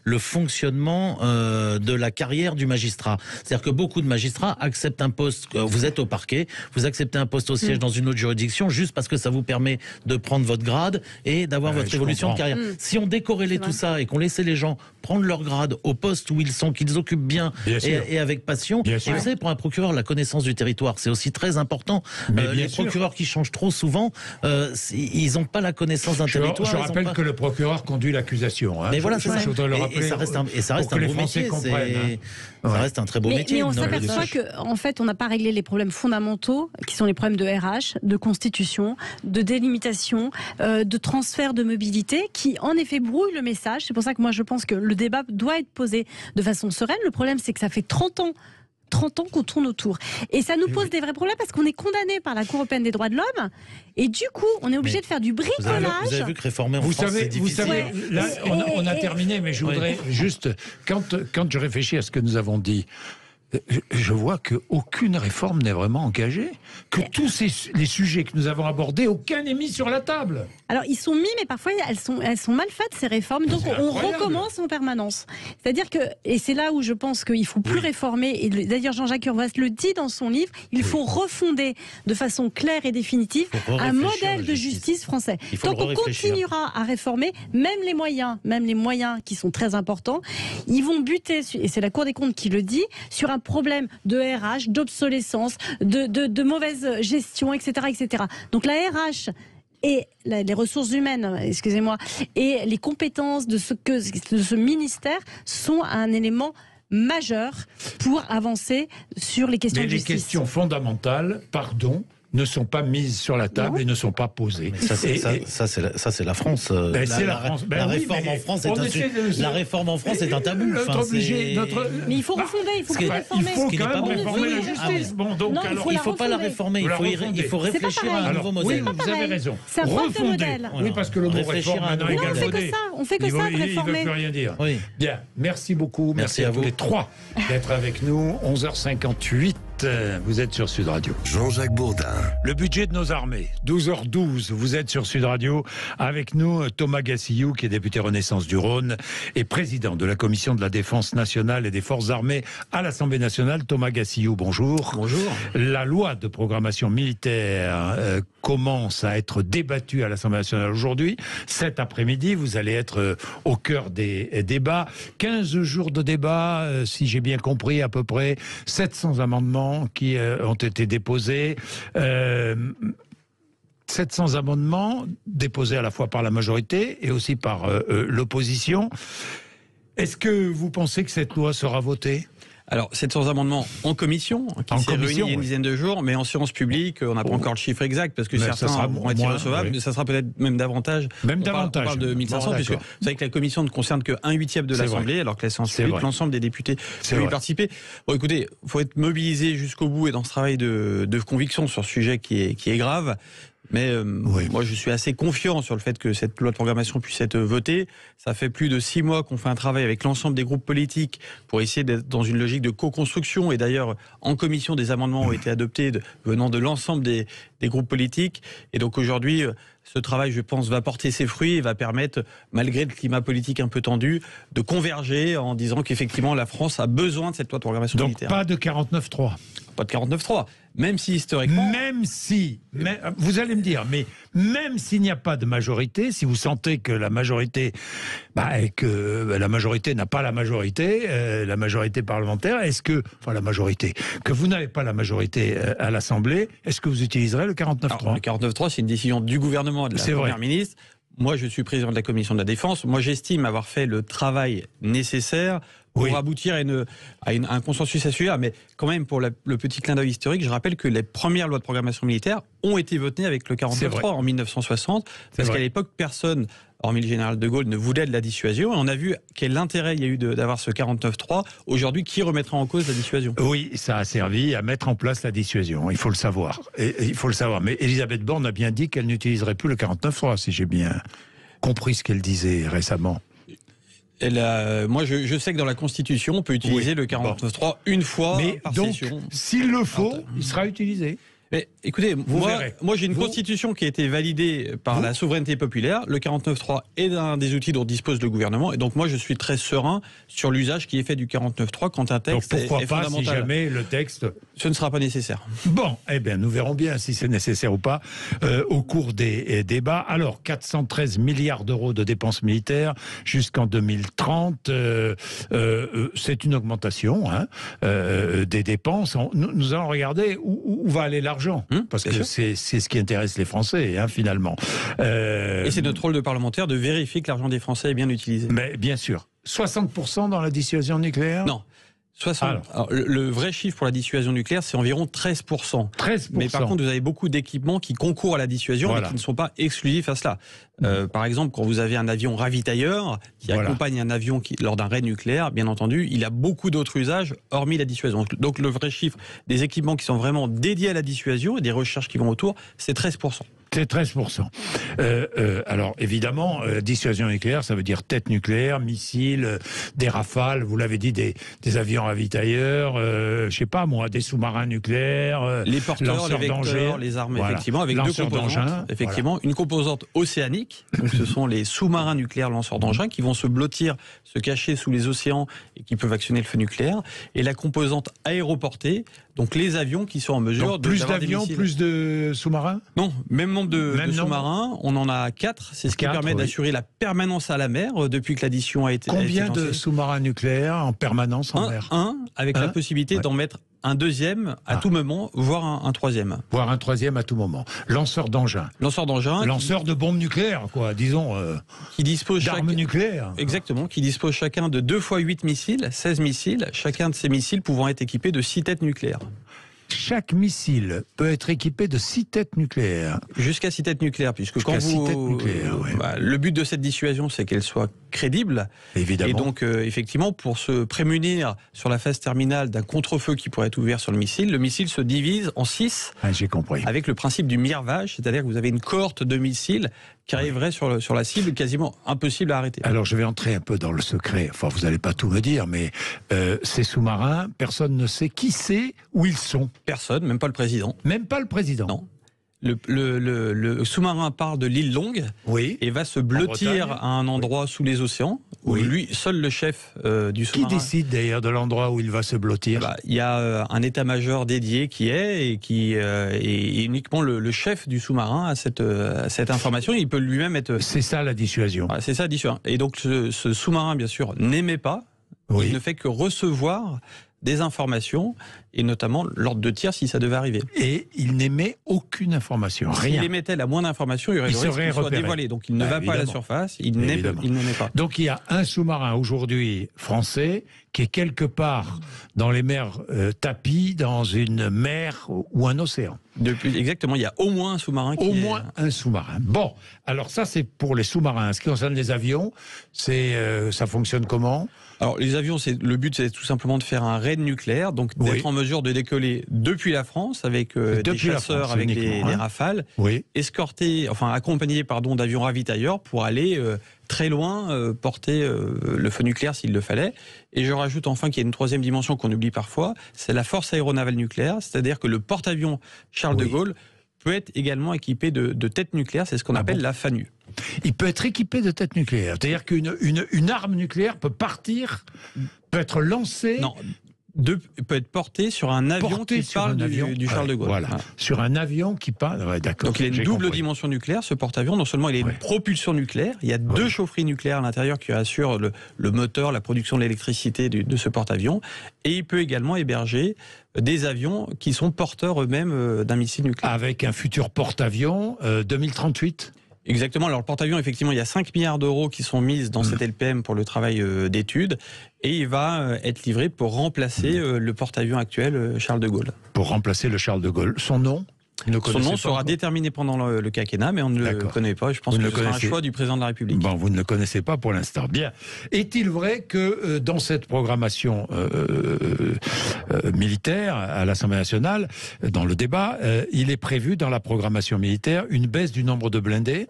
le fonctionnement de la carrière du magistrat. C'est-à-dire que beaucoup de magistrats acceptent un poste, vous êtes au parquet, vous acceptez un poste au siège dans une autre juridiction juste parce que ça vous permet de prendre votre grade et d'avoir votre évolution de carrière. Si on décorrélait tout ça et qu'on laissait les gens prendre leur grade au poste où ils sont, qu'ils occupent bien et avec passion, et vous savez, pour un procureur, la connaissance du territoire, c'est aussi très important. Les procureurs qui changent trop souvent, ils n'ont pas la connaissance d'un territoire. Je rappelle que le procureur conduit l'accusation. Mais voilà, c'est ça. Et ça reste un beau métier. Ça reste un très beau métier. Mais on s'aperçoit qu'en fait, on n'a pas réglé les problèmes fondamentaux, qui sont les problèmes de RH, de constitution, de délimitation, de transfert de mobilité, qui en effet brouillent le message. C'est pour ça que moi je pense que le débat doit être posé de façon sereine. Le problème, c'est que ça fait 30 ans qu'on tourne autour. Et ça nous pose des vrais problèmes parce qu'on est condamné par la Cour européenne des droits de l'homme et du coup, on est obligé de faire du bricolage. Vous avez vu que réformer en France, c'est difficile. Vous savez, là, on a terminé, mais je voudrais juste, quand je réfléchis à ce que nous avons dit, je vois qu'aucune réforme n'est vraiment engagée, que tous les sujets que nous avons abordés, aucun n'est mis sur la table. Alors ils sont mis, mais parfois elles sont mal faites ces réformes, donc on recommence en permanence. C'est-à-dire que, et c'est là où je pense qu'il faut plus réformer, et d'ailleurs Jean-Jacques Urvoas le dit dans son livre, il faut refonder de façon claire et définitive un modèle de justice français. Donc on continuera à réformer, même les moyens qui sont très importants, ils vont buter, et c'est la Cour des comptes qui le dit, sur un problème de RH, d'obsolescence, de mauvaise gestion, etc., etc. Donc la RH et les ressources humaines, excusez-moi, et les compétences de ce ministère sont un élément majeur pour avancer sur les questions de justice. Mais les questions fondamentales, pardon, ne sont pas mises sur la table et ne sont pas posées. Ça, c'est la France. La réforme en France est un tabou. Mais il faut refonder, il faut réformer. Il faut quand même réformer la justice. Il ne faut pas la réformer, il faut réfléchir à un nouveau modèle. Oui, vous avez raison. C'est un propre modèle. Oui, parce que le mot réforme maintenant est galvaudé. On fait que ça, de réformer. Il ne veut plus rien dire. Oui. Bien, merci beaucoup. Merci à vous les trois d'être avec nous. 11h58. Vous êtes sur Sud Radio. Jean-Jacques Bourdin. Le budget de nos armées, 12h12, vous êtes sur Sud Radio. Avec nous, Thomas Gassillou, qui est député Renaissance du Rhône et président de la Commission de la Défense nationale et des Forces armées à l'Assemblée nationale. Thomas Gassillou, bonjour. Bonjour. La loi de programmation militaire commence à être débattue à l'Assemblée nationale aujourd'hui. Cet après-midi, vous allez être au cœur des débats. 15 jours de débat, si j'ai bien compris, à peu près 700 amendements qui ont été déposés. 700 amendements déposés à la fois par la majorité et aussi par l'opposition. Est-ce que vous pensez que cette loi sera votée ? Alors, 700 amendements en commission, qui s'est réunie il y a une dizaine de jours, mais en séance publique, on n'a pas encore le chiffre exact, parce que certains vont être irrecevables, mais ça sera peut-être même davantage. Même davantage. On parle de 1500, puisque vous savez que la commission ne concerne que 1/8 de l'Assemblée, alors que la séance publique, l'ensemble des députés peuvent y participer. Bon, écoutez, il faut être mobilisé jusqu'au bout et dans ce travail de conviction sur ce sujet qui est grave. Mais moi, je suis assez confiant sur le fait que cette loi de programmation puisse être votée. Ça fait plus de 6 mois qu'on fait un travail avec l'ensemble des groupes politiques pour essayer d'être dans une logique de co-construction. Et d'ailleurs, en commission, des amendements ont été adoptés venant de l'ensemble des groupes politiques. Et donc aujourd'hui, ce travail, je pense, va porter ses fruits et va permettre, malgré le climat politique un peu tendu, de converger en disant qu'effectivement, la France a besoin de cette loi de programmation militaire. Donc pas de 49.3. Pas de 49.3. Même si historiquement... Vous allez me dire, mais même s'il n'y a pas de majorité, si vous sentez que la majorité n'a pas la majorité parlementaire, que vous n'avez pas la majorité à l'Assemblée, est-ce que vous utiliserez le 49.3 ? Le 49.3, c'est une décision du gouvernement et de la Première ministre. Moi, je suis président de la Commission de la Défense. Moi, j'estime avoir fait le travail nécessaire pour aboutir à un consensus à celui-là. Mais quand même, pour le petit clin d'œil historique, je rappelle que les premières lois de programmation militaire ont été votées avec le 49.3 en 1960, parce qu'à l'époque, personne, hormis le général de Gaulle, ne voulait de la dissuasion. Et on a vu quel intérêt il y a eu d'avoir ce 49.3. Aujourd'hui, qui remettra en cause la dissuasion ? Oui, ça a servi à mettre en place la dissuasion, il faut le savoir. Mais Elisabeth Borne a bien dit qu'elle n'utiliserait plus le 49.3, si j'ai bien compris ce qu'elle disait récemment. Moi, je sais que dans la Constitution, on peut utiliser le 49.3 une fois par session. Donc, s'il le faut, il sera utilisé. Mais écoutez, moi j'ai une constitution qui a été validée par la souveraineté populaire. Le 49.3 est un des outils dont dispose le gouvernement. Et donc moi je suis très serein sur l'usage qui est fait du 49.3 quand un texte est fondamental. Pourquoi pas, si jamais le texte... Ce ne sera pas nécessaire. Bon, eh bien nous verrons bien si c'est nécessaire ou pas au cours des débats. Alors, 413 milliards d'euros de dépenses militaires jusqu'en 2030. C'est une augmentation des dépenses. Nous allons regarder où va aller l'argent. Parce que c'est ce qui intéresse les Français, finalement. Et c'est notre rôle de parlementaire de vérifier que l'argent des Français est bien utilisé. Mais bien sûr. 60% dans la dissuasion nucléaire ? Non. 60. Alors, le vrai chiffre pour la dissuasion nucléaire, c'est environ 13%. 13%. Mais par contre, vous avez beaucoup d'équipements qui concourent à la dissuasion, mais qui ne sont pas exclusifs à cela. Par exemple, quand vous avez un avion ravitailleur qui accompagne un avion lors d'un raid nucléaire, bien entendu, il a beaucoup d'autres usages, hormis la dissuasion. Donc le vrai chiffre des équipements qui sont vraiment dédiés à la dissuasion et des recherches qui vont autour, c'est 13%. C'est 13%. Alors évidemment, dissuasion nucléaire, ça veut dire tête nucléaire, missiles, des rafales, vous l'avez dit, des avions ravitailleurs, je sais pas moi, des sous-marins nucléaires, les porteurs, les vecteurs, les armes, effectivement, avec deux composantes. Effectivement, une composante océanique, donc ce sont les sous-marins nucléaires lanceurs d'engins qui vont se blottir, se cacher sous les océans et qui peuvent actionner le feu nucléaire, et la composante aéroportée, donc les avions qui sont en mesure de... Plus d'avions, plus de sous-marins ? Non, même nombre de sous-marins, on en a 4, c'est ce qui permet d'assurer la permanence à la mer depuis que l'addition a été lancée. Combien de sous-marins nucléaires en permanence en mer ? Un, avec la possibilité d'en mettre un deuxième à tout moment, voire un troisième. Voire un troisième à tout moment. Lanceur d'engins. Lanceur d'engins. Lanceur de bombes nucléaires, quoi, disons. Qui dispose d'armes nucléaires. Exactement, qui dispose chacun de 2 x 8 missiles, 16 missiles, chacun de ces missiles pouvant être équipé de 6 têtes nucléaires. chaque missile peut être équipé de 6 têtes nucléaires. Jusqu'à 6 têtes nucléaires, puisque quand le but de cette dissuasion, c'est qu'elle soit crédible. Évidemment. Et donc, effectivement, pour se prémunir sur la phase terminale d'un contre-feu qui pourrait être ouvert sur le missile se divise en 6. J'ai compris. Avec le principe du mirvage, c'est-à-dire que vous avez une cohorte de missiles qui arriverait sur la cible, quasiment impossible à arrêter. Alors, je vais entrer un peu dans le secret. Enfin, vous n'allez pas tout me dire, mais ces sous-marins, personne ne sait qui c'est, où ils sont. Personne, même pas le président. Même pas le président. Non. Le sous-marin part de l'île Longue et va se blottir à un endroit sous les océans où lui, seul le chef du sous-marin. Qui décide d'ailleurs de l'endroit où il va se blottir? Il y a un état-major dédié qui est uniquement le chef du sous-marin a cette information. Il peut lui-même être. C'est ça la dissuasion. Voilà, c'est ça la dissuasion. Et donc ce sous-marin, bien sûr, n'émet pas. Il ne fait que recevoir des informations, et notamment l'ordre de tir si ça devait arriver. Et il n'émet aucune information, rien. S'il émettait la moindre information, il y aurait le risque qu'il soit dévoilé. Donc il ne va pas à la surface, il n'émet pas. Donc il y a un sous-marin aujourd'hui français qui est quelque part dans les mers tapies, dans une mer ou un océan. Exactement, il y a au moins un sous-marin. Un sous-marin. Bon, alors ça c'est pour les sous-marins. Ce qui concerne les avions, ça fonctionne comment ? Alors les avions, le but c'est tout simplement de faire un raid nucléaire, donc d'être en mesure de décoller depuis la France avec des chasseurs, avec des rafales, accompagnés d'avions ravitailleurs pour aller très loin, porter le feu nucléaire s'il le fallait. Et je rajoute enfin qu'il y a une troisième dimension qu'on oublie parfois, c'est la force aéronavale nucléaire, c'est-à-dire que le porte-avions Charles de Gaulle peut être également équipé de têtes nucléaires, c'est ce qu'on appelle la FANU. Il peut être équipé de têtes nucléaires, c'est-à-dire qu'une arme nucléaire peut être lancée... Non. Peut être porté sur un avion qui part du Charles de Gaulle. Voilà. Sur un avion qui part. D'accord. Donc il a une double dimension nucléaire, ce porte-avions. Non seulement il a une propulsion nucléaire, il y a 2 chaufferies nucléaires à l'intérieur qui assurent le moteur, la production de l'électricité de ce porte-avions. Et il peut également héberger des avions qui sont porteurs eux-mêmes d'un missile nucléaire. Avec un futur porte-avions 2038 ? Exactement. Alors, le porte-avions, effectivement, il y a 5 milliards d'euros qui sont mis dans cette LPM pour le travail d'études. Et il va être livré pour remplacer le porte-avions actuel Charles de Gaulle. Pour remplacer le Charles de Gaulle. Son nom ? Son nom sera déterminé pendant le quinquennat, mais on ne le connaît pas. Je pense que c'est un choix du président de la République. Bon, vous ne le connaissez pas pour l'instant. Bien. Est-il vrai que dans cette programmation militaire à l'Assemblée nationale, dans le débat, il est prévu dans la programmation militaire une baisse du nombre de blindés ?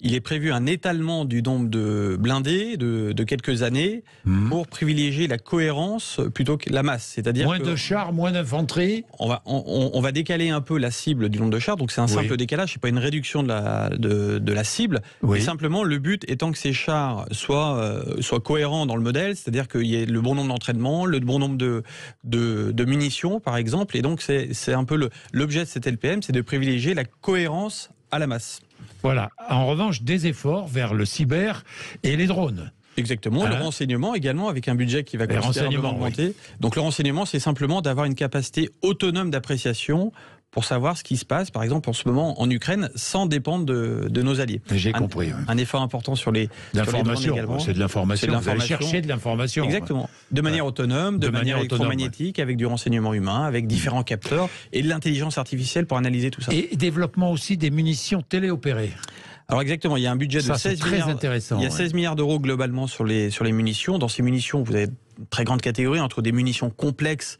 Il est prévu un étalement du nombre de blindés de quelques années pour privilégier la cohérence plutôt que la masse. C'est-à-dire moins de chars, moins d'infanterie. On va décaler un peu la cible du nombre de chars, donc c'est un simple décalage, c'est pas une réduction de la cible. Mais simplement le but étant que ces chars soient cohérents dans le modèle, c'est-à-dire qu'il y ait le bon nombre d'entraînements, le bon nombre de munitions par exemple, et donc c'est un peu l'objet de cette LPM, c'est de privilégier la cohérence à la masse. Voilà. En revanche, des efforts vers le cyber et les drones. Exactement. Le renseignement également, avec un budget qui va considérablement augmenter. Donc le renseignement, c'est simplement d'avoir une capacité autonome d'appréciation pour savoir ce qui se passe, par exemple en ce moment en Ukraine, sans dépendre de nos alliés. J'ai compris. Un effort important sur les l'information. C'est de l'information. Vous allez chercher de l'information. Exactement. De manière autonome, de manière électromagnétique, avec du renseignement humain, avec différents capteurs et de l'intelligence artificielle pour analyser tout ça. Et développement aussi des munitions téléopérées. Alors exactement, il y a un budget de 16 milliards. Intéressant, il y a 16 milliards d'euros globalement sur les munitions. Dans ces munitions, vous avez une très grande catégorie entre des munitions complexes,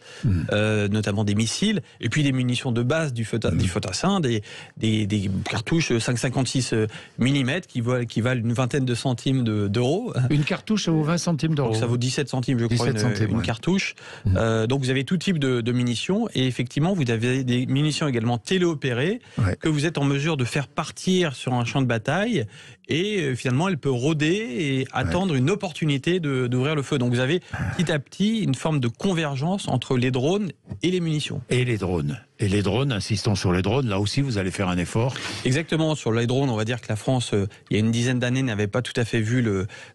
notamment des missiles, et puis des munitions de base du FOTA-5, des cartouches 5,56 mm qui valent une vingtaine de centimes d'euros. Une cartouche, ça vaut 20 centimes d'euros. Donc ça vaut 17 centimes, je crois, une cartouche. Donc vous avez tout type de munitions, et effectivement, vous avez des munitions également téléopérées que vous êtes en mesure de faire partir sur un champ de bataille, et finalement, elle peut rôder et attendre une opportunité d'ouvrir le feu. Donc vous avez petit à petit une forme de convergence entre les drones et les munitions. Et les drones, insistons sur les drones, là aussi vous allez faire un effort. Exactement, sur les drones, on va dire que la France, il y a une dizaine d'années, n'avait pas tout à fait vu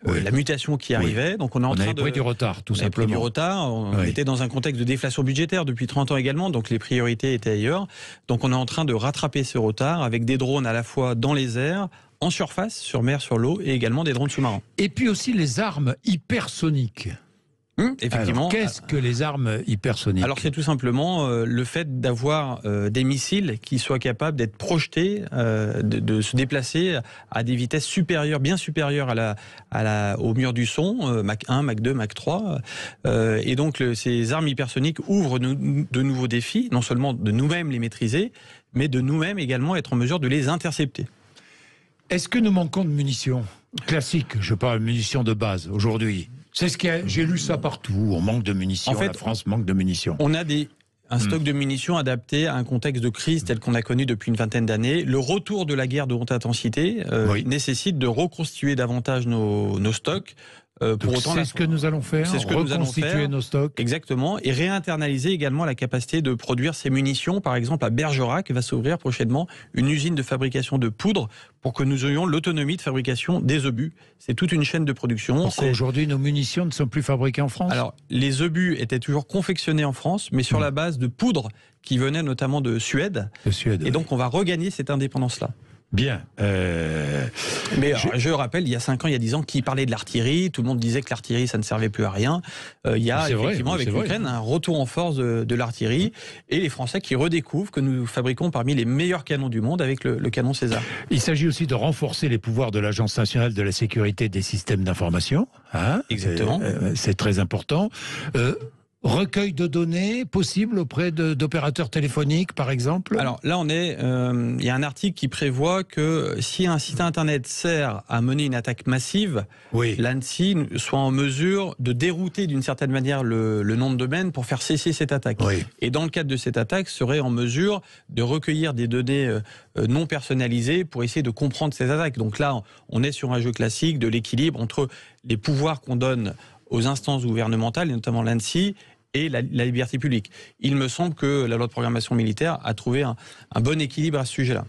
la mutation qui arrivait. Donc on avait pris du retard, tout simplement. Pris du retard, on était dans un contexte de déflation budgétaire depuis 30 ans également, donc les priorités étaient ailleurs. Donc on est en train de rattraper ce retard avec des drones à la fois dans les airs, en surface, sur mer, sur l'eau, et également des drones sous-marins. Et puis aussi les armes hypersoniques. Effectivement. Qu'est-ce que les armes hypersoniques? Alors c'est tout simplement le fait d'avoir des missiles qui soient capables d'être projetés, de se déplacer à des vitesses supérieures, bien supérieures au mur du son, Mach 1, Mach 2, Mach 3. Et donc ces armes hypersoniques ouvrent de nouveaux défis, non seulement de nous-mêmes les maîtriser, mais de nous-mêmes également être en mesure de les intercepter. Est-ce que nous manquons de munitions classiques? Je parle de munitions de base aujourd'hui. C'est ce qu'il y a, j'ai lu ça partout. On manque de munitions. En fait, la France manque de munitions. On a un stock de munitions adapté à un contexte de crise tel qu'on a connu depuis une vingtaine d'années. Le retour de la guerre de haute intensité nécessite de reconstituer davantage nos stocks. C'est ce que nous allons faire, reconstituer nos stocks. Exactement, et réinternaliser également la capacité de produire ces munitions. Par exemple, à Bergerac va s'ouvrir prochainement une usine de fabrication de poudre pour que nous ayons l'autonomie de fabrication des obus. C'est toute une chaîne de production. Pourquoi aujourd'hui nos munitions ne sont plus fabriquées en France? Alors, les obus étaient toujours confectionnés en France, mais sur la base de poudre qui venait notamment de Suède. Et donc, on va regagner cette indépendance-là. Bien. Mais je rappelle, il y a 5 ans, il y a 10 ans, qui parlait de l'artillerie, tout le monde disait que l'artillerie, ça ne servait plus à rien. Il y a effectivement, avec l'Ukraine, un retour en force de l'artillerie, et les Français qui redécouvrent que nous fabriquons parmi les meilleurs canons du monde avec le canon César. Il s'agit aussi de renforcer les pouvoirs de l'Agence nationale de la sécurité des systèmes d'information. Exactement. C'est très important. Recueil de données possible auprès d'opérateurs téléphoniques, par exemple? Alors là, il y a un article qui prévoit que si un site internet sert à mener une attaque massive, l'ANSSI soit en mesure de dérouter d'une certaine manière le nom de domaine pour faire cesser cette attaque. Et dans le cadre de cette attaque, serait en mesure de recueillir des données non personnalisées pour essayer de comprendre ces attaques. Donc là, on est sur un jeu classique de l'équilibre entre les pouvoirs qu'on donne aux instances gouvernementales, et notamment l'ANSSI, et la liberté publique. Il me semble que la loi de programmation militaire a trouvé un bon équilibre à ce sujet-là.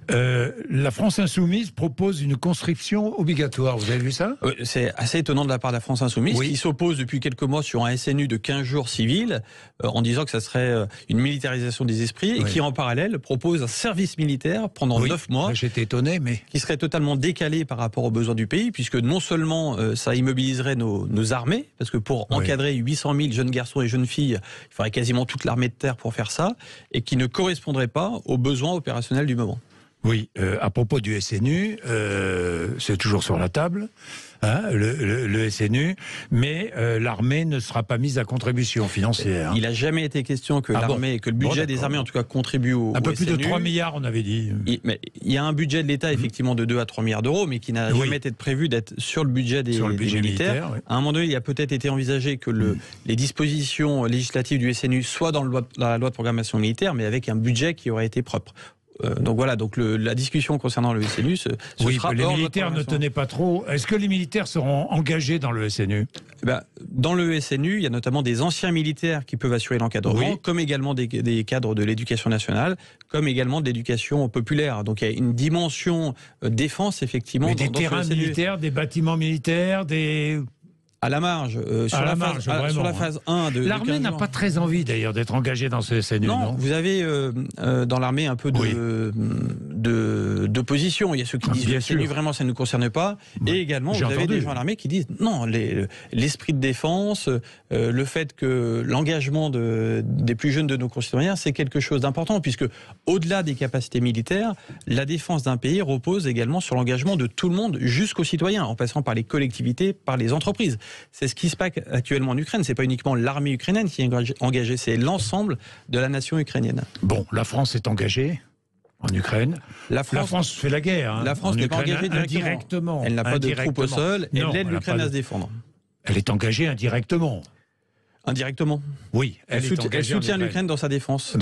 La France Insoumise propose une conscription obligatoire. Vous avez vu ça? C'est assez étonnant de la part de la France Insoumise, qui s'oppose depuis quelques mois sur un SNU de 15 jours civil, en disant que ça serait une militarisation des esprits, et qui en parallèle propose un service militaire pendant 9 mois. J'étais étonné, mais qui serait totalement décalé par rapport aux besoins du pays, puisque non seulement ça immobiliserait nos armées, parce que pour encadrer 800 000 jeunes garçons et jeunes filles, il faudrait quasiment toute l'armée de terre pour faire ça, et qui ne correspondrait pas aux besoins opérationnels du moment. Oui, à propos du SNU, c'est toujours sur la table, le SNU, mais l'armée ne sera pas mise à contribution financière. Il n'a jamais été question que l'armée, que le budget des armées en tout cas contribue au un peu plus SNU. De 3 milliards, on avait dit. Mais il y a un budget de l'État effectivement de 2 à 3 milliards d'euros, mais qui n'a jamais été prévu d'être sur le budget des militaires. À un moment donné, il a peut-être été envisagé que les dispositions législatives du SNU soient dans la loi de programmation militaire, mais avec un budget qui aurait été propre. Donc voilà, donc la discussion concernant le SNU, sera les militaires ne tenaient pas trop. Est-ce que les militaires seront engagés dans le SNU? Dans le SNU, il y a notamment des anciens militaires qui peuvent assurer l'encadrement, comme également des cadres de l'éducation nationale, comme également de l'éducation populaire. Donc il y a une dimension défense, effectivement. Mais des terrains militaires, des bâtiments militaires, à la marge, sur la phase 1 de... L'armée n'a pas très envie d'ailleurs d'être engagée dans ce SNU, non? Vous avez dans l'armée un peu d'opposition. Il y a ceux qui disent le SNU, vraiment ça ne nous concerne pas. Et également, vous avez des gens à l'armée qui disent non, l'esprit de défense, le fait que l'engagement des plus jeunes de nos concitoyens, c'est quelque chose d'important, puisque au-delà des capacités militaires, la défense d'un pays repose également sur l'engagement de tout le monde, jusqu'aux citoyens, en passant par les collectivités, par les entreprises. C'est ce qui se passe actuellement en Ukraine. C'est pas uniquement l'armée ukrainienne qui est engagée, c'est l'ensemble de la nation ukrainienne. Bon, la France est engagée en Ukraine. La France fait la guerre. La France n'est pas engagée directement. Elle n'a pas de troupes au sol. Elle aide l'Ukraine à se défendre. Elle est engagée indirectement. Indirectement. Oui, elle soutient l'Ukraine dans sa défense,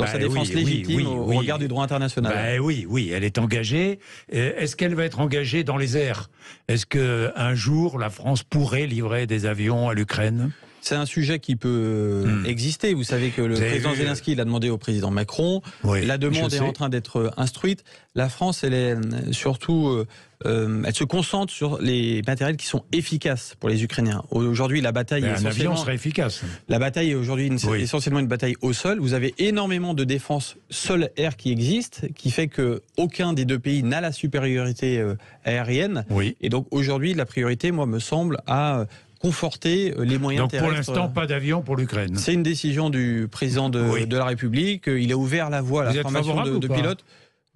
légitime au regard du droit international. Oui, elle est engagée. Est-ce qu'elle va être engagée dans les airs? Est-ce qu'un jour, la France pourrait livrer des avions à l'Ukraine? C'est un sujet qui peut exister. Vous savez que le président Zelensky l'a demandé au président Macron. La demande est en train d'être instruite. La France, elle est surtout... elle se concentre sur les matériels qui sont efficaces pour les Ukrainiens. Aujourd'hui, la bataille est essentiellement... Un avion serait efficace. La bataille est aujourd'hui essentiellement une bataille au sol. Vous avez énormément de défense sol-air qui existe, qui fait qu'aucun des deux pays n'a la supériorité aérienne. Et donc aujourd'hui, la priorité, moi, me semble, à conforter les moyens terrestres. Donc pour l'instant, pas d'avion pour l'Ukraine. C'est une décision du président de la République. Il a ouvert la voie à la formation de pilotes.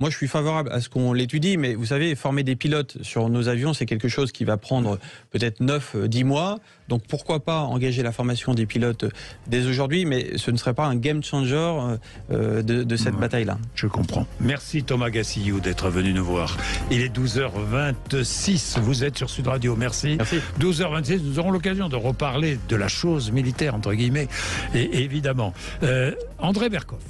Moi, je suis favorable à ce qu'on l'étudie, mais vous savez, former des pilotes sur nos avions, c'est quelque chose qui va prendre peut-être 9-10 mois. Donc, pourquoi pas engager la formation des pilotes dès aujourd'hui, mais ce ne serait pas un game changer de cette bataille-là. Je comprends. Merci Thomas Gassillou d'être venu nous voir. Il est 12h26, vous êtes sur Sud Radio, merci. 12h26, nous aurons l'occasion de reparler de la chose militaire, entre guillemets, et évidemment. André Berkoff.